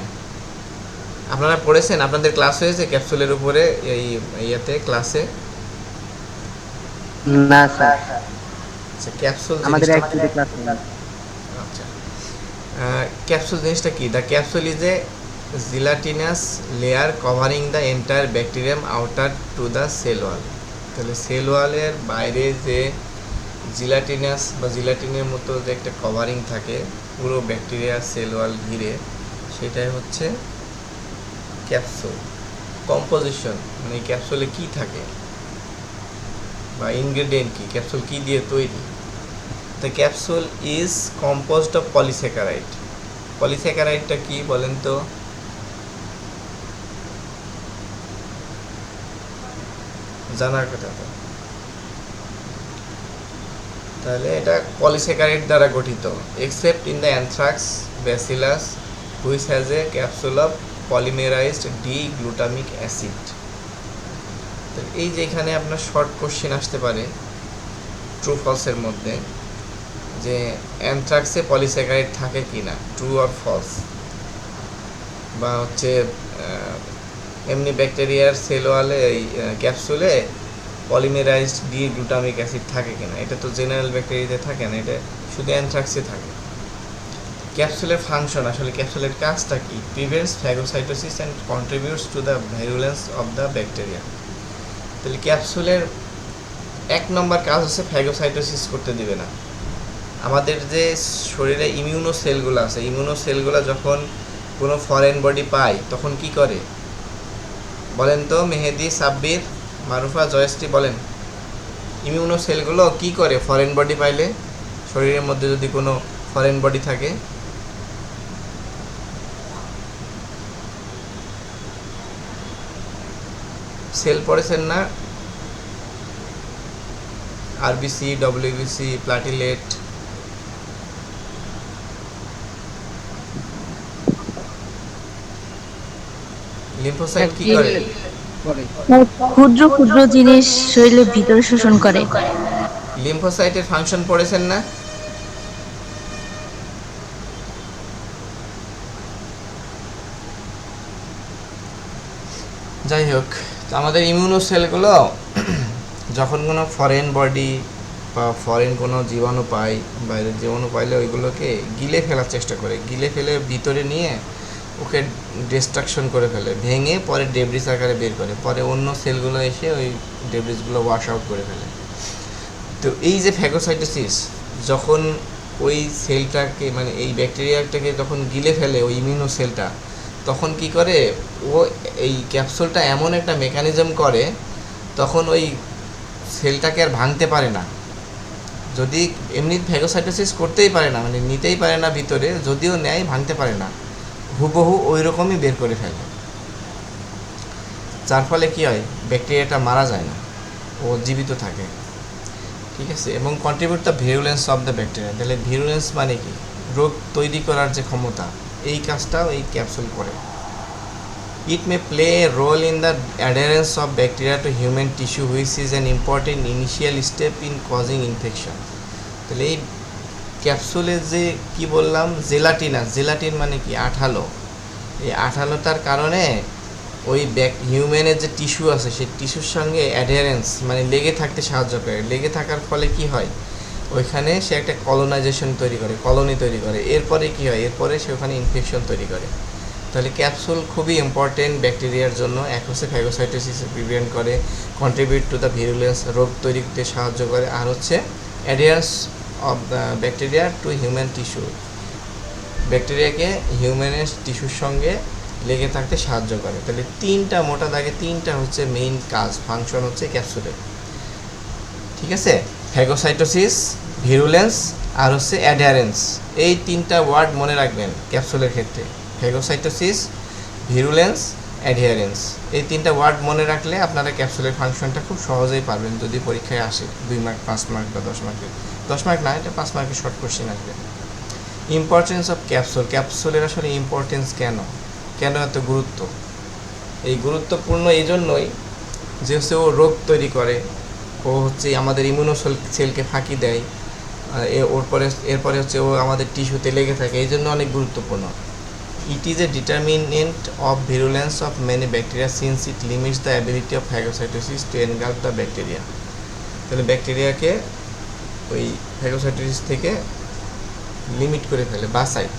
A: আপনারা পড়েছেন? আপনাদের ক্লাস হয়েছে ক্যাপসুলের উপরে এই ইয়াতে ক্লাসে?
C: না স্যার,
A: আচ্ছা, ক্যাপসুল
C: আমাদের
A: জিনিসটা
C: অ্যাকচুয়ালি ক্লাস নেই।
A: আচ্ছা, ক্যাপসুল জিনিসটা কি? The capsule is a gelatinous layer covering the entire bacterium outer to the cell wall. তাহলে সেল ওয়ালের বাইরে যে জিলাটিনাস বা জিলাটিনের মতো যে একটা কভারিং থাকে পুরো ব্যাকটেরিয়া সেল ওয়াল ঘিরে, সেটাই হচ্ছে ক্যাপসুল। কম্পোজিশন মানে এই ক্যাপসুলে কী থাকে বা ইনগ্রেডিয়েন্ট কী, ক্যাপসুল কী দিয়ে তৈরি? The capsule is composed of polysaccharide. পলিস্যাকারাইডটা কি বলেন তো? জানার কথা তো। তাহলে এটা পলিস্যাকারাইড দ্বারা গঠিত, except in the anthrax bacillus which has a capsule of polymerized D glutamic acid. তো এই যে এখানে আপনার শর্ট কোশ্চেন আসতে পারে ট্রু ফলসের মধ্যে, যে অ্যানথ্রাক্সে পলিস্যাকারাইড থাকে কি না, ট্রু অর ফলস, বা হচ্ছে এমনি ব্যাকটেরিয়ার সেল ওয়ালে এই ক্যাপসুলে পলিমেরাইজড ডি গ্লুটামিক অ্যাসিড থাকে কিনা। এটা তো জেনারেল ব্যাকটেরিয়াতে থাকে না, এটা শুধু অ্যানথ্রাক্সে থাকে। ক্যাপসুলের ফাংশন, আসলে ক্যাপসুলের কাজটা কি? Prevents phagocytosis and contributes to the virulence of the bacteria. তাহলে ক্যাপসুলের 1 নম্বর কাজ হচ্ছে ফ্যাগোসাইটোসিস করতে দিবে না। আমাদের যে শরীরে ইমিউনো সেলগুলো আছে, ইমিউনো সেলগুলো যখন কোনো ফরেন বডি পায় তখন কি করে বলেন তো? মেহেদি, সাব্বির, মারুফা, জয়শ্রী বলেন। ইমিউনো সেলগুলো কি করে ফরেন বডি পাইলে? শরীরের মধ্যে যদি কোনো ফরেন বডি থাকে, সেল পড়েছেন না? RBC, WBC, platelet. লিম্ফোসাইট কি করে?
D: ক্ষুদ্র ক্ষুদ্র জিনিস শরীরের ভিতরে শোষণ করে।
A: লিম্ফোসাইটের ফাংশন পড়েছেন না? যাই হোক, তো আমাদের ইমিউনো সেলগুলো যখন কোনো ফরেন বডি বা ফরেন কোনো জীবাণু পায়, বাইরের জীবাণু পাইলে ওইগুলোকে গিলে ফেলার চেষ্টা করে, গিলে ফেলে ভিতরে নিয়ে ওকে ডিস্ট্রাকশন করে ফেলে, ভেঙে পরে ডেব্রিস আকারে বের করে, পরে অন্য সেলগুলো এসে ওই ডেব্রিসগুলো ওয়াশ আউট করে ফেলে। তো এই যে ফ্যাগোসাইটোসিস, যখন ওই সেলটাকে মানে এই ব্যাকটেরিয়াটাকে যখন গিলে ফেলে ওই ইমিউনো সেলটা, তখন কি করে ও এই ক্যাপসুলটা এমন একটা মেকানিজম করে, তখন ওই সেলটাকে আর ভাঙতে পারে না। যদি এমনি ফ্যাগোসাইটোসিস করতেই পারে না, মানে নিতেই পারে না ভিতরে, যদিও নেয় ভাঙতে পারে না, হুবহু ওই রকমই বের করে ফেলে। যার ফলে কি হয়, ব্যাকটেরিয়াটা মারা যায় না, ও জীবিত থাকে। ঠিক আছে, এবং contribute the virulence of the bacteria. তাহলে ভিরুলেন্স মানে কি? রোগ তৈরি করার যে ক্ষমতা, এই কাজটাও এই ক্যাপসুল করে। It may play a role in the adherence of bacteria to human tissue which is an important initial step in causing infection. তাহলে এই ক্যাপসুলে যে কি বললাম, জেলাটিনাস, জেলাটিন মানে কি? আঠালো। এই আঠালোতার কারণে ওই হিউম্যানের যে টিস্যু আছে সেই টিস্যুর সঙ্গে অ্যাডারেন্স মানে লেগে থাকতে সাহায্য করে। লেগে থাকার ফলে কি হয়, ওইখানে সে একটা কলোনাইজেশন তৈরি করে, কলোনি তৈরি করে। এরপরে কি হয়, এরপরে সে ওখানে ইনফেকশন তৈরি করে। তাহলে ক্যাপসুল খুবই ইম্পর্টেন্ট ব্যাকটেরিয়ার জন্য। এক হচ্ছে ফ্যাগোসাইটোসিস প্রিভেন্ট করে, কন্ট্রিবিউট টু দ্য ভিরুলেন্স, রোগ তৈরি করতে সাহায্য করে, আর হচ্ছে adherence of the bacteria to human tissue, ব্যাকটেরিয়াকে হিউম্যানের টিস্যুর সঙ্গে লেগে থাকতে সাহায্য করে। তাহলে তিনটা মোটা দাগে তিনটা হচ্ছে মেইন কাজ, ফাংশন হচ্ছে ক্যাপসুলের। ঠিক আছে, ফ্যাগোসাইটোসিস, ভিরুলেন্স আর হচ্ছে অ্যাডারেন্স। এই তিনটা ওয়ার্ড মনে রাখবেন ক্যাপসুলের ক্ষেত্রে, ফ্যাগোসাইটোসিস, ভিরুলেন্স, অ্যাডারেন্স। এই তিনটা ওয়ার্ড মনে রাখলে আপনারা ক্যাপসুলের ফাংশনটা খুব সহজেই পারবেন, যদি পরীক্ষায় আসে 2 মার্ক, 5 মার্ক বা 10 মার্কের। 10 মার্ক না, এটা 5 মার্কের শর্ট কোশ্চেন আসবে। ইম্পর্টেন্স অফ ক্যাপসুল, ক্যাপসুলের আসলে ইম্পর্টেন্স কেন, কেন এত গুরুত্ব? এই গুরুত্বপূর্ণ এই জন্যই যে হচ্ছে ও রোগ তৈরি করে, ও হচ্ছে আমাদের ইমিউনো সেলকে ফাঁকি দেয়, এরপরে হচ্ছে ও আমাদের টিস্যুতে লেগে থাকে, এই জন্য অনেক গুরুত্বপূর্ণ। It is a determinant of virulence of many bacteria since it limits the ability of phagocytosis to engulf the bacteria. তাহলে ব্যাকটেরিয়াকে ওই ফ্যাগোসাইটোসিস থেকে লিমিট করে ফেলে, বাঁচায়।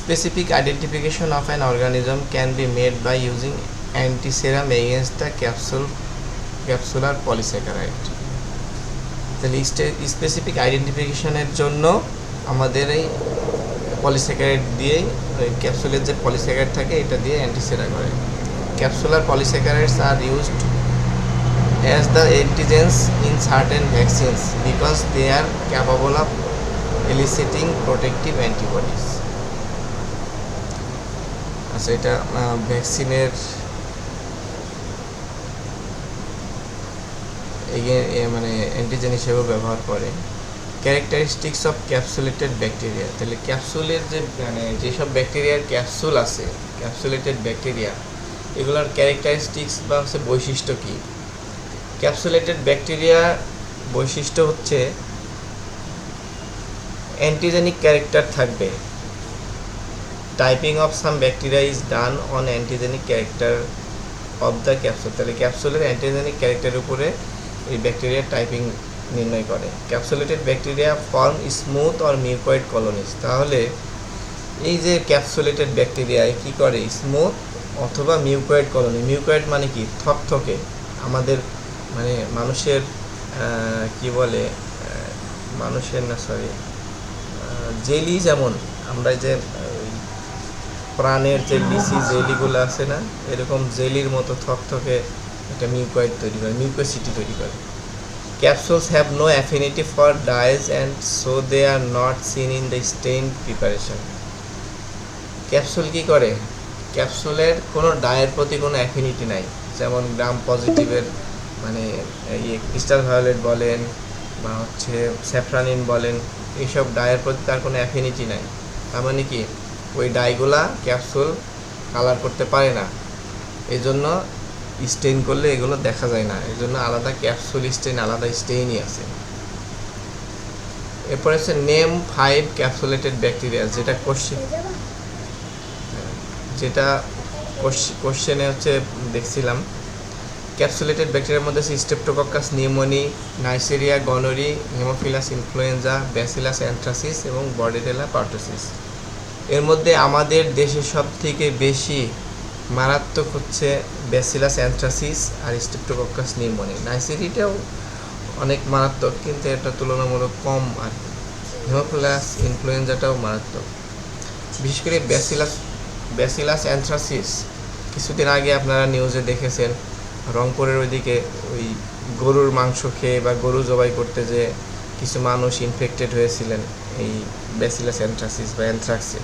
A: Specific identification of an organism can be made by using antiserum against the capsular polysaccharide. তাহলে স্পেসিফিক আইডেন্টিফিকেশনের জন্য আমাদের এই পলিস্যাকারাইড দিয়েই, ওই ক্যাপসুলের যে পলিস্যাকারাইড থাকে এটা দিয়ে অ্যান্টিসেরা করে। Capsular polysaccharides are used as the antigens in certain vaccines because they are capable of eliciting protective antibodies. আচ্ছা, এটা ভ্যাকসিনের মানে অ্যান্টিজেন হিসেবেও ব্যবহার করে। ক্যারেক্টারিস্টিক্স অফ ক্যাপসুলেটেড ব্যাকটেরিয়া, তাহলে ক্যাপসুলের যে মানে যেসব ব্যাকটেরিয়ার ক্যাপসুল আছে, ক্যাপসুলেটেড ব্যাকটেরিয়া, এগুলোর ক্যারেক্টারিস্টিক্স বা হচ্ছে বৈশিষ্ট্য কী? ক্যাপসুলেটেড ব্যাকটেরিয়া বৈশিষ্ট্য হচ্ছে অ্যান্টিজেনিক ক্যারেক্টার থাকবে। Typing of some bacteria is done on antigenic character of the capsule, তাহলে ক্যাপসুলের অ্যান্টিজেনিক ক্যারেক্টারের উপরে এই ব্যাকটেরিয়ার টাইপিং নির্ণয় করে। Capsulated bacteria form smooth or mucoid colonies, তাহলে এই যে ক্যাপসুলেটেড ব্যাকটেরিয়ায় কী করে? স্মুথ অথবা মিউকয়েড কলোনি। মিউকয়েড মানে কি? থকথকে। আমাদের মানে মানুষের কি বলে, মানুষের না সরি, জেলি, যেমন আমরা যে প্রাণের যে লিসি জেলিগুলো আছে না, এরকম জেলির মতো থকথকে একটা মিউকয়েড তৈরি করে, মিউকোসিটি তৈরি করে। Capsules have no affinity for dyes and so they are not seen in the stain preparation. Capsule কী করে? ক্যাপসুলের কোনো ডায়ের প্রতি কোনো অ্যাফিনিটি নাই, যেমন গ্রাম পজিটিভের মানে ক্রিস্টাল ভায়োলেট বলেন বা হচ্ছে স্যাফরানিন বলেন, এইসব ডায়ের প্রতি তার কোনো অ্যাফিনিটি নাই। তার মানে কি ওই ডাইগুলা ক্যাপসুল কালার করতে পারে না, এই জন্য স্টেইন করলে এগুলো দেখা যায় না, এই জন্য আলাদা ক্যাপসুল স্টেইন, আলাদা স্টেইনই আছে। এরপরে হচ্ছে নেম 5 ক্যাপসুলেটেড ব্যাকটেরিয়া, যেটা কোশ্চেনে হচ্ছে দেখছিলাম। ক্যাপসুলেটেড ব্যাকটেরিয়ার মধ্যে আছে Streptococcus pneumoniae, Neisseria gonorrhoeae, Haemophilus influenzae, Bacillus anthracis এবং বর্ডেটেলা পার্টুসিস। এর মধ্যে আমাদের দেশে সব থেকে বেশি মারাত্মক হচ্ছে ব্যাসিলাস অ্যানথ্রাসিস আর স্ট্রেপ্টোকক্কাস নিউমোনি। নাইসেরিয়াটাও অনেক মারাত্মক, কিন্তু এটা তুলনামূলক কম আর কি। হেমোফিলাস ইনফ্লুয়েঞ্জাটাও মারাত্মক। বিশেষ করে ব্যাসিলাস অ্যানথ্রাসিস কিছুদিন আগে আপনারা নিউজে দেখেছেন, রংপুরের ওইদিকে ওই গরুর মাংস খেয়ে বা গরু জবাই করতে যে কিছু মানুষ ইনফেক্টেড হয়েছিলেন এই ব্যাসিলাস অ্যানথ্রাসিস বা অ্যানথ্রাক্সে।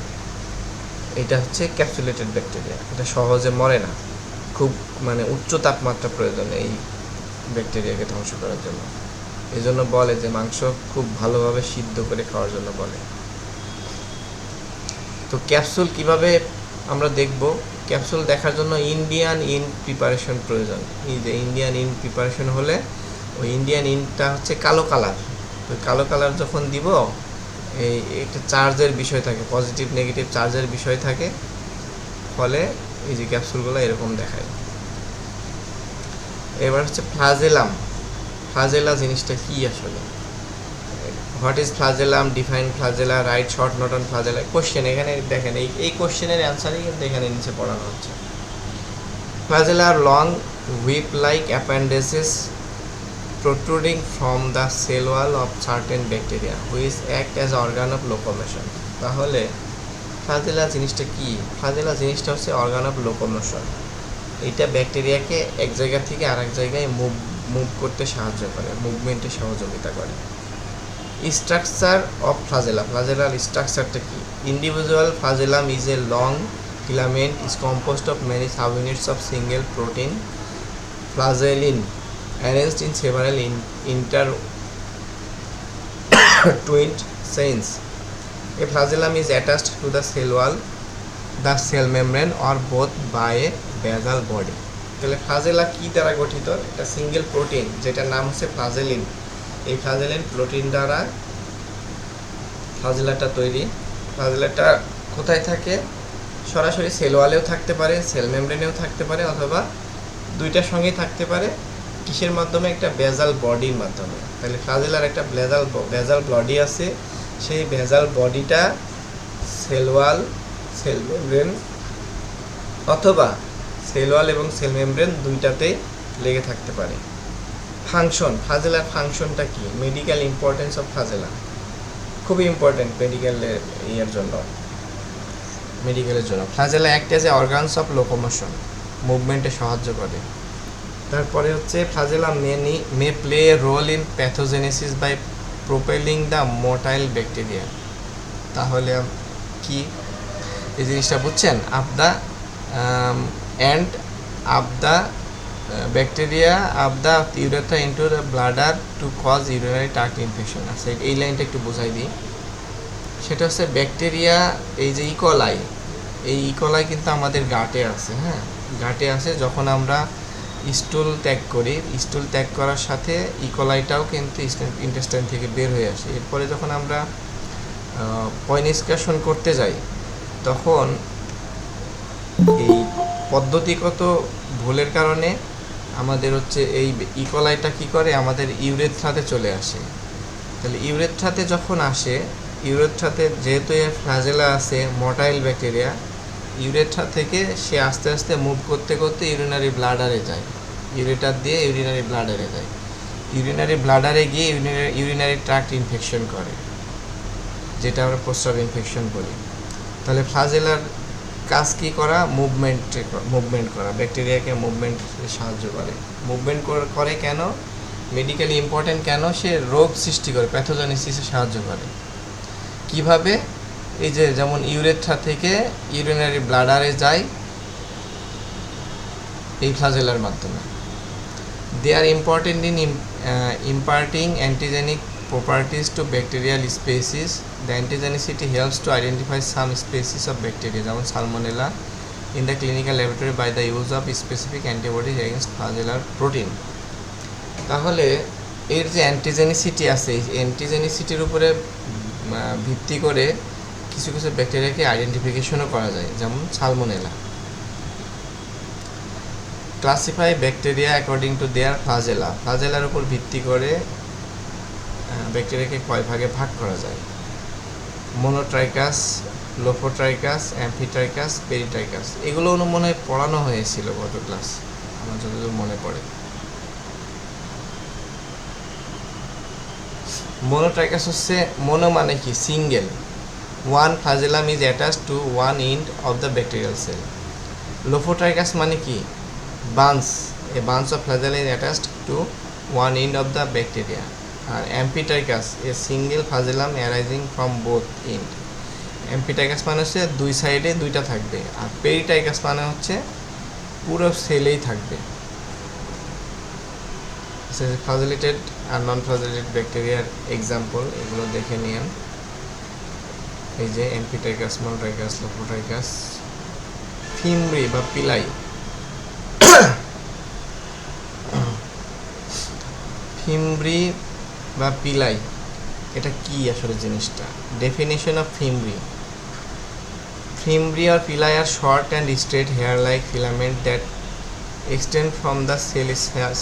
A: এটা হচ্ছে ক্যাপসুলেটেড ব্যাকটেরিয়া, এটা সহজে মরে না, খুব মানে উচ্চ তাপমাত্রা প্রয়োজন এই ব্যাকটেরিয়াকে ধ্বংস করার জন্য। এই জন্য বলে যে মাংস খুব ভালোভাবে সিদ্ধ করে খাওয়ার জন্য বলে। তো ক্যাপসুল কিভাবে আমরা দেখব? ক্যাপসুল দেখার জন্য ইন্ডিয়ান ইন প্রিপারেশন প্রয়োজন। এই যে ইন্ডিয়ান ইন প্রিপারেশন হলে ওই ইন্ডিয়ান ইনটা হচ্ছে কালো কালার। তো কালো কালার যখন দিব, এই একটা চার্জের বিষয় থাকে, পজিটিভ নেগেটিভ চার্জের বিষয় থাকে, ফলে এই যে ক্যাপসুলগুলো এরকম দেখায়। এবার হচ্ছে ফ্লাজেলাম। ফ্লাজেলা জিনিসটা কি আসলে? What is flagellum? Define flagella, write short note on flagella. Question এখানে দেখেন, এই কোশ্চেনের অ্যান্সারই কিন্তু এখানে নিচে পড়ানো হচ্ছে। Flagella are long whip like appendages protruding from the cell wall of certain bacteria which act as organ of locomotion. তাহলে ফ্লাজেলা জিনিসটা কি? ফ্লাজেলা জিনিসটা হচ্ছে অর্গান অফ লোকোমোশন। এইটা ব্যাকটেরিয়াকে এক জায়গা থেকে আরেক জায়গায় মুভ করতে সাহায্য করে, মুভমেন্টে সহযোগিতা করে। স্ট্রাকচার অফ ফ্লাজেলা, ফ্লাজেলার স্ট্রাকচারটা কি? Individual flagellum is a long filament is composed of many subunits of single protein flagellin arranged in several intertwined chains. A flagellum is attached to the cell wall, the cell membrane or both by a basal body. তাহলে ফ্লাজেলা কি দ্বারা গঠিত? এটা সিঙ্গেল প্রোটিন যেটার নাম হচ্ছে ফ্লাজেলিন। এই ফ্লাজেলিন প্রোটিন দ্বারা ফ্লাজেলাটা তৈরি। ফ্লাজেলাটা কোথায় থাকে? সরাসরি সেল ওয়ালেও থাকতে পারে, সেল মেমব্রেনেও থাকতে পারে, অথবা দুইটার সঙ্গেই থাকতে পারে। কিসের মাধ্যমে? একটা বেজাল বডির মাধ্যমে। তাহলে ফ্লাজেলার একটা বেজাল বডি আছে, সেই বেজাল বডিটা সেল ওয়াল, সেল মেমব্রেন অথবা সেল ওয়াল এবং সেল মেমব্রেন দুইটাতেই লেগে থাকতে পারে। ফাংশন, ফ্লাজেলার ফাংশনটা কি? মেডিকেল ইম্পর্টেন্স অফ ফ্লাজেলা খুবই ইম্পর্টেন্ট মেডিকেলের মেডিকেলের জন্য। Flagella act as a organs of locomotion, মুভমেন্টে সাহায্য করে। তারপরে হচ্ছে flagella may play a role in pathogenesis by propelling the motile bacteria. তাহলে কি এই জিনিসটা বুঝছেন? Up the bacteria of the urethra into the bladder to cause urinary tract infection. আচ্ছা, এই লাইনটা একটু বোঝাই দিই। সেটা হচ্ছে ব্যাকটেরিয়া, এই যে ইকোলাই, এই ইকোলাই কিন্তু আমাদের গাটে আছে। হ্যাঁ, গাটে আছে। যখন আমরা স্টুল ত্যাগ করি, স্টুল ত্যাগ করার সাথে ইকোলাইটাও কিন্তু ইন্টেস্টাইন থেকে বের হয়ে আসে। এরপরে যখন আমরা পয়নিষ্কাশন করতে যাই, তখন এই পদ্ধতিগত ভুলের কারণে আমাদের হচ্ছে এই ইকোলাইটা কি করে, আমাদের ইউরেথ্রাতে চলে আসে। তাহলে ইউরেথ্রাতে যখন আসে, ইউরেথ্রাতে যেহেতু এর ফ্লাজেলা আছে, মোটাইল ব্যাকটেরিয়া, ইউরেথ্রা থেকে সে আস্তে আস্তে মুভ করতে করতে ইউরিনারি ব্লাডারে যায়, ইউরেটার দিয়ে ইউরিনারি ব্লাডারে যায়। ইউরিনারি ব্লাডারে গিয়ে ইউরিনারি ট্র্যাক্ট ইনফেকশন করে, যেটা আমরা প্রস্রাব ইনফেকশন বলি। তাহলে ফ্লাজেলার কাজ কী করা, মুভমেন্ট করা, ব্যাকটেরিয়াকে মুভমেন্টে সাহায্য করে। মুভমেন্ট করে কেন, মেডিকেলি ইম্পর্টেন্ট কেন, সে রোগ সৃষ্টি করে, প্যাথোজেনেসিসে সাহায্য করে। কিভাবে, এই যে যেমন ইউরেথ্রা থেকে ইউরিনারি ব্লাডারে যায় এই ফ্লাজেলার মাধ্যমে। They are important in imparting antigenic properties to bacterial species. The antigenicity helps to identify some species of bacteria, যেমন salmonella, in the clinical laboratory by the use of specific antibodies against flagellar protein. তাহলে এর যে অ্যান্টিজেনিসিটি আছে, এই অ্যান্টিজেনিসিটির উপরে ভিত্তি করে কিছু কিছু ব্যাকটেরিয়াকে আইডেন্টিফিকেশনও করা যায়, যেমন Salmonella. Classify bacteria according to their flagella. ফ্লাজেলার উপর ভিত্তি করে ব্যাকটেরিয়াকে কয় ভাগে ভাগ করা যায়, মোনোট্রাইকাস, লোফোট্রাইকাস, অ্যাম্ফিট্রাইকাস, পেরিট্রাইকাস। এগুলো মনে হয় পড়ানো হয়েছিল গত ক্লাস, আমার যতদূর মনে পড়ে। মোনোট্রাইকাস হচ্ছে, মোনো মানে কি, single, one flagellum is attached to one end of the bacterial cell. Lophotrichous মানে কি, bunch, a bunch of flagella is attached to one end of the bacteria. আর amphitrichous, a single flagellum arising from both end. Amphitrichous মানে হচ্ছে দুই সাইডে দুইটা থাকবে। আর পেরিট্রাইকাস মানে হচ্ছে পুরো সেলেই থাকবে। ফ্লাজেলেটেড আর নন ফ্লাজেলেটেড ব্যাকটেরিয়ার এক্সাম্পল এগুলো দেখে নিন। এই যে অ্যাম্ফিট্রাইকাস, মোনোট্রাইকাস, লোফোট্রাইকাস। ফিমব্রি বা পিলাই, ফিমব্রি বা পিলাই, এটা কি আসলে জিনিসটা? Definition of fimbriae: fimbriae or pili are short and straight hair-like filament that extend from the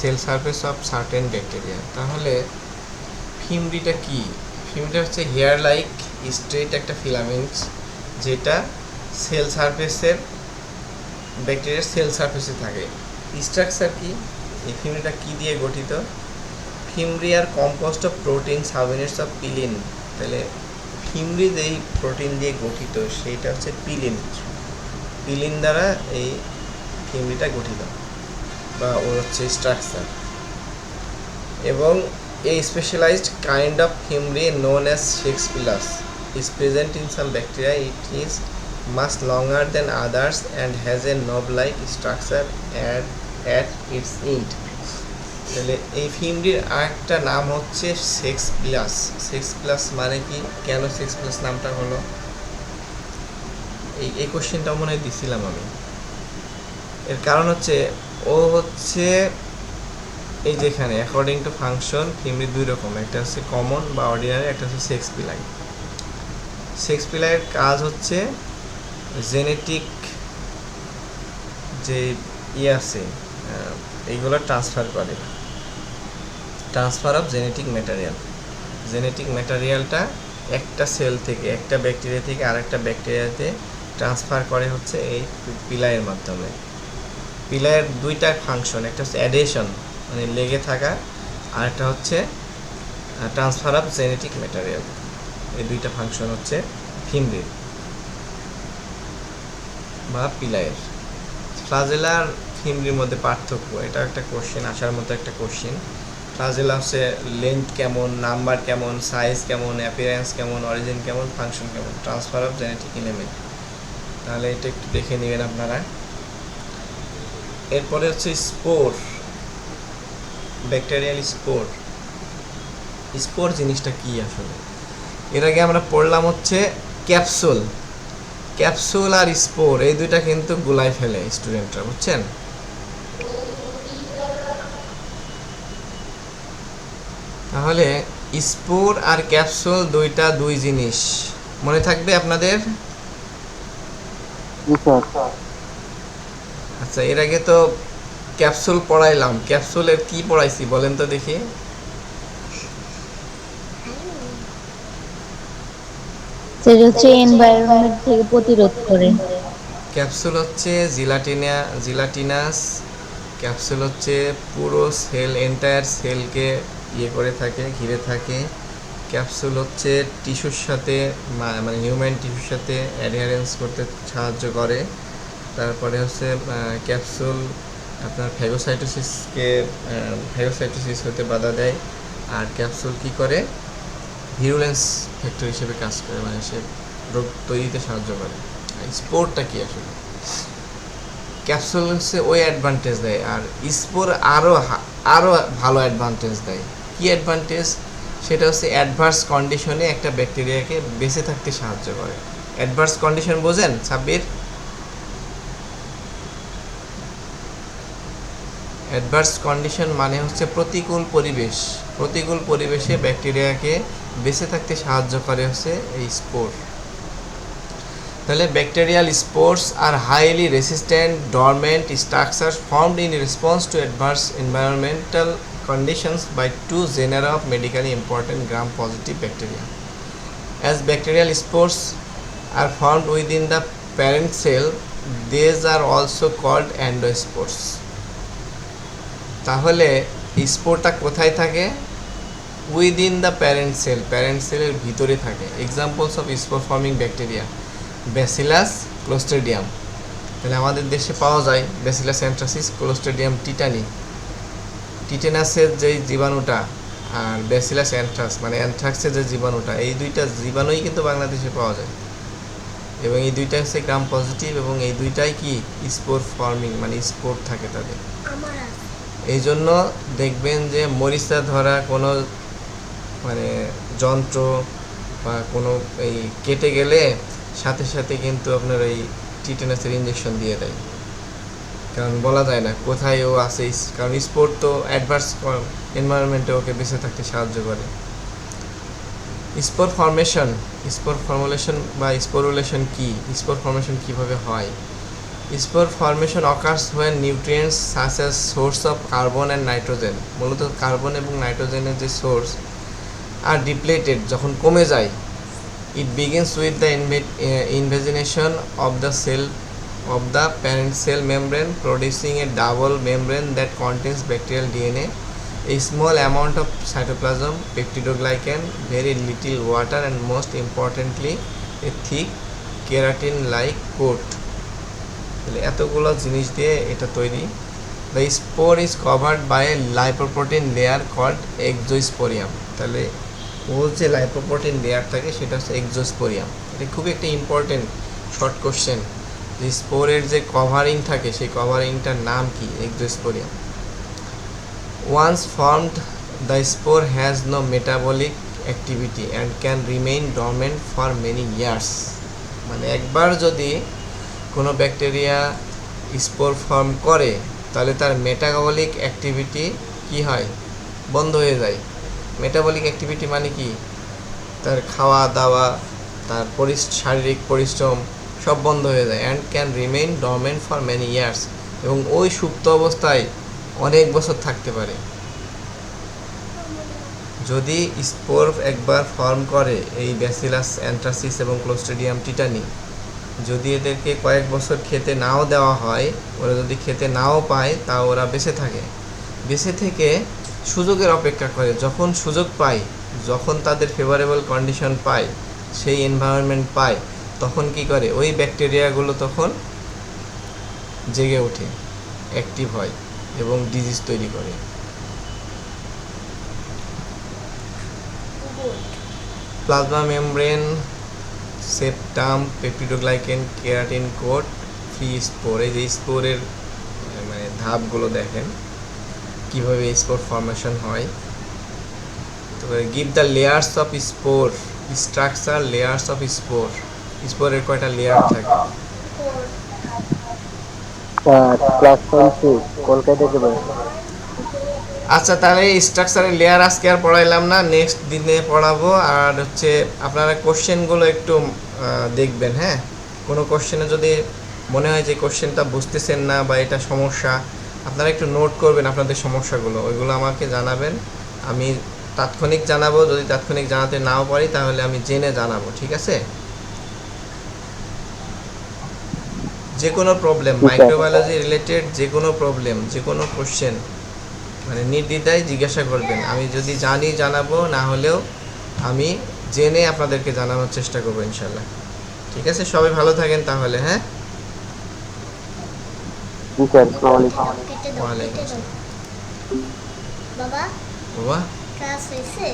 A: cell surface of certain bacteria. তাহলে ফিমব্রিটা কি? ফিমব্রিটা হচ্ছে হেয়ার লাইক স্ট্রেট একটা ফিলামেন্ট, যেটা সেল সারফেসের, ব্যাকটেরিয়ার সেল সারফেসে থাকে। স্ট্রাকচার কি, এই ফিমব্রিটা কি দিয়ে গঠিত? Fimbriae are composed of protein subunits of pilin. তাহলে ফিমব্রি যেই প্রোটিন দিয়ে গঠিত সেইটা হচ্ছে পিলিন। পিলিন দ্বারা এই ফিমব্রিটা গঠিত বা ওর হচ্ছে স্ট্রাকচার। এবং এই specialized kind of fimbriae known as sex pilus is present in some bacteria. It is much longer than others and has a knob-like structure at its end. তাহলে এই ফিমব্রির আরেকটা নাম হচ্ছে সেক্স প্লাস। সেক্স প্লাস মানে কি, কেন সেক্স প্লাস নামটা হলো, এই কোশ্চেনটা মনে হয় দিছিলাম আমি। এর কারণ হচ্ছে ও হচ্ছে এই যেখানে অ্যাকর্ডিং টু ফাংশন ফিমব্রি দুই রকম, একটা হচ্ছে কমন বা অর্ডিনারি, একটা হচ্ছে সেক্স পিলাই। সেক্স পিলাইয়ের কাজ হচ্ছে জেনেটিক যে আছে এইগুলো ট্রান্সফার করে, transfer of genetic material. Genetic ম্যাটেরিয়ালটা একটা সেল থেকে, একটা ব্যাকটেরিয়া থেকে আরেকটা ব্যাকটেরিয়াতে ট্রান্সফার করে হচ্ছে এই পিলাইয়ের মাধ্যমে। পিলাইয়ের দুইটা ফাংশন, একটা হচ্ছে অ্যাডেশন মানে লেগে থাকা, আর একটা হচ্ছে ট্রান্সফার অফ জেনেটিক ম্যাটেরিয়াল। এই দুইটা ফাংশন হচ্ছে ফিমব্রির বা পিলাইয়ের। ফ্লাজেলার ফিমব্রির মধ্যে পার্থক্য, এটা একটা কোশ্চেন আসার মতো একটা কোশ্চেন। ফ্লাজেলা হচ্ছে লেন্থ কেমন, নাম্বার কেমন, সাইজ কেমন, অ্যাপিয়ারেন্স কেমন, অরিজিন কেমন, ফাংশন কেমন, ট্রান্সফার অফ জেনেটিক এলিমেন্ট। তাহলে এটা একটু দেখে নেবেন আপনারা। এরপরে হচ্ছে স্পোর, ব্যাকটেরিয়াল স্পোর। স্পোর জিনিসটা কি আসলে? এর আগে আমরা পড়লাম হচ্ছে ক্যাপসুল। ক্যাপসুল আর স্পোর এই দুইটা কিন্তু গুলাই ফেলে স্টুডেন্টরা, বুঝছেন? তাহলে স্পোর আর ক্যাপসুল দুইটা দুই জিনিস, মনে থাকবে আপনাদের? আচ্ছা, এর আগে তো ক্যাপসুল পড়াইলাম, ক্যাপসুলের কি পড়াইছি বলেন তো দেখি?
D: সেটা হচ্ছে এনভায়রনমেন্ট থেকে প্রতিরোধ করে।
A: ক্যাপসুল হচ্ছে জিলাটিনাস। ক্যাপসুল হচ্ছে পুরো সেল, এন্টায়ার সেলকে করে থাকে, ঘিরে থাকে। ক্যাপসুল হচ্ছে টিস্যুর সাথে মানে হিউম্যান টিস্যুর সাথে অ্যাডহারেন্স করতে সাহায্য করে। তারপরে হচ্ছে ক্যাপসুল আপনার ফ্যাগোসাইটোসিস হতে বাধা দেয়। আর ক্যাপসুল কি করে? ভিরুলেন্স ফ্যাক্টর হিসেবে কাজ করে, মানে সে রোগ তৈরিতে সাহায্য করে। স্পোরটা কি আসলে? ক্যাপসুল হচ্ছে ওই অ্যাডভান্টেজ দেয়, আর স্পোর আরও ভালো অ্যাডভান্টেজ দেয়। কি অ্যাডভান্টেজ? সেটা হচ্ছে অ্যাডভার্স কন্ডিশনে একটা ব্যাকটেরিয়াকে বেঁচে থাকতে সাহায্য করে। অ্যাডভার্স কন্ডিশন বোঝেন সাব্বির? অ্যাডভার্স কন্ডিশন মানে হচ্ছে প্রতিকূল পরিবেশ। প্রতিকূল পরিবেশে ব্যাকটেরিয়াকে বেঁচে থাকতে সাহায্য করে হচ্ছে এই স্পোর। তাহলে bacterial spores are highly resistant dormant structure formed in response to adverse environmental conditions by two genera of medically important gram-positive bacteria. As bacterial spores are formed within the parent cell, these are also called endospores. তাহলে স্পোরটা কোথায় থাকে? Within the parent cell, parent সেলের ভিতরে থাকে। Examples of spore forming bacteria: Bacillus, Clostridium. তাহলে আমাদের দেশে পাওয়া যায় ব্যাসিলাস অ্যানথ্রাসিস, ক্লোস্ট্রিডিয়াম টিটানি। টিটেনাসের যে জীবাণুটা আর ব্যাসিলাস অ্যানথ্রাক্স মানে অ্যানথ্রাক্সের যে জীবাণুটা, এই দুইটা জীবাণুই কিন্তু বাংলাদেশে পাওয়া যায়, এবং এই দুইটা হচ্ছে গ্রাম পজিটিভ, এবং এই দুইটাই কি স্পোর ফর্মিং, মানে স্পোর থাকে তাদের। এই জন্য দেখবেন যে মরিচা ধরা কোনো মানে যন্ত্র বা কোনো এই কেটে গেলে সাথে সাথে কিন্তু আপনার এই টিটেনাসের ইঞ্জেকশন দিয়ে দেয়, কারণ বলা যায় না কোথায় ও আছে, কারণ স্পোর্ট তো অ্যাডভার্স এনভায়রনমেন্টে ওকে বেঁচে থাকতে সাহায্য করে। স্পোর ফর্মুলেশন বা স্পোরুলেশন কি? স্পোর ফর্মেশন কীভাবে হয়? Spore formation occurs when nutrients such as source of carbon and nitrogen, মূলত কার্বন এবং নাইট্রোজেনের যে সোর্স আর ডিপ্লেটেড, যখন কমে যায়, it begins with the invagination of the cell of the parent cell membrane, producing a double membrane that contains bacterial DNA, a small amount of cytoplasm, peptidoglycan, very little water, and most importantly a thick keratin-like coat. তাহলে এতগুলো জিনিস দিয়ে এটা তৈরি। The spore is covered by a lipoprotein layer called exosporium. তাহলে ও যে লাইপোপ্রোটিন লেয়ার থাকে সেটা হচ্ছে এক্সোস্পোরিয়াম। এটা খুবই একটা ইম্পর্টেন্ট শর্ট কোশ্চেন, যে স্পোরের যে কভারিং থাকে সেই কভারিংটার নাম কি? Exosporium. Once formed the spore has no metabolic activity and can remain dormant for many years. মানে একবার যদি কোনো ব্যাকটেরিয়া স্পোর ফর্ম করে তাহলে তার মেটাবলিক অ্যাক্টিভিটি কি হয়? বন্ধ হয়ে যায়। মেটাবলিক অ্যাক্টিভিটি মানে কি? তার খাওয়া দাওয়া, তার শারীরিক পরিশ্রম সব বন্ধ হয়ে যায়। And can remain dormant for many years, এবং ওই সুপ্ত অবস্থায় অনেক বছর থাকতে পারে। যদি স্পোর একবার ফর্ম করে এই ব্যাসিলাস অ্যানথ্রাসিস এবং ক্লোস্ট্রিডিয়াম টিটানি, যদি এদেরকে কয়েক বছর খেতে নাও দেওয়া হয়, ওরা যদি খেতে নাও পায়, তাও ওরা বেঁচে থাকে। বেঁচে থেকে সুযোগের অপেক্ষা করে, যখন সুযোগ পায়, যখন তাদের ফেভারেবল কন্ডিশন পায়, সেই এনভায়রনমেন্ট পায়, তখন কি করে? ওই ব্যাকটেরিয়াগুলো তখন জেগে ওঠে, অ্যাক্টিভ হয় এবং ডিজিজ তৈরি করে। Plasma membrane, septum, peptidoglycan, keratin coat, free spore. এই যে স্পোরের মানে ধাপগুলো দেখেন কিভাবে স্পোর ফর্মেশন হয়। তো give the layers of spore, structure layers of spore, স্পোরের কয়টা লেয়ার থাকে।
C: ক্লাস 10 কলকাতা থেকে বলছি।
A: আচ্ছা, তাহলে স্ট্রাকচারের লেয়ার আজকে আর পড়াইলাম না, নেক্সট দিনে পড়াবো। আর হচ্ছে আপনারা কোশ্চেনগুলো একটু দেখবেন, হ্যাঁ। কোনো কোশ্চেনে যদি মনে হয় যে কোশ্চেনটা বুঝতেছেন না বা এটা সমস্যা, আপনারা একটু নোট করবেন আপনাদের সমস্যাগুলো, ওইগুলো আমাকে জানাবেন। আমি তাৎক্ষণিক জানাবো, যদি তাৎক্ষণিক জানাতে নাও পারি তাহলে আমি জেনে জানাবো, ঠিক আছে। যে কোনো প্রবলেম, মাইক্রোবায়োলজি রিলেটেড যে কোনো প্রবলেম, যে কোনো কোশ্চেন মানে নির্দ্বিধায় জিজ্ঞাসা করবেন। আমি যদি জানি জানাবো, না হলেও আমি জেনে আপনাদেরকে জানানোর চেষ্টা করবো ইনশাল্লাহ। ঠিক আছে, সবাই ভালো থাকেন তাহলে, হ্যাঁ।
C: জি স্যার, আসসালামু আলাইকুম।
A: ওয়ালাইকুম আসসালাম।
E: বাবা
A: বাবা
E: ক্লাস হয়েছে?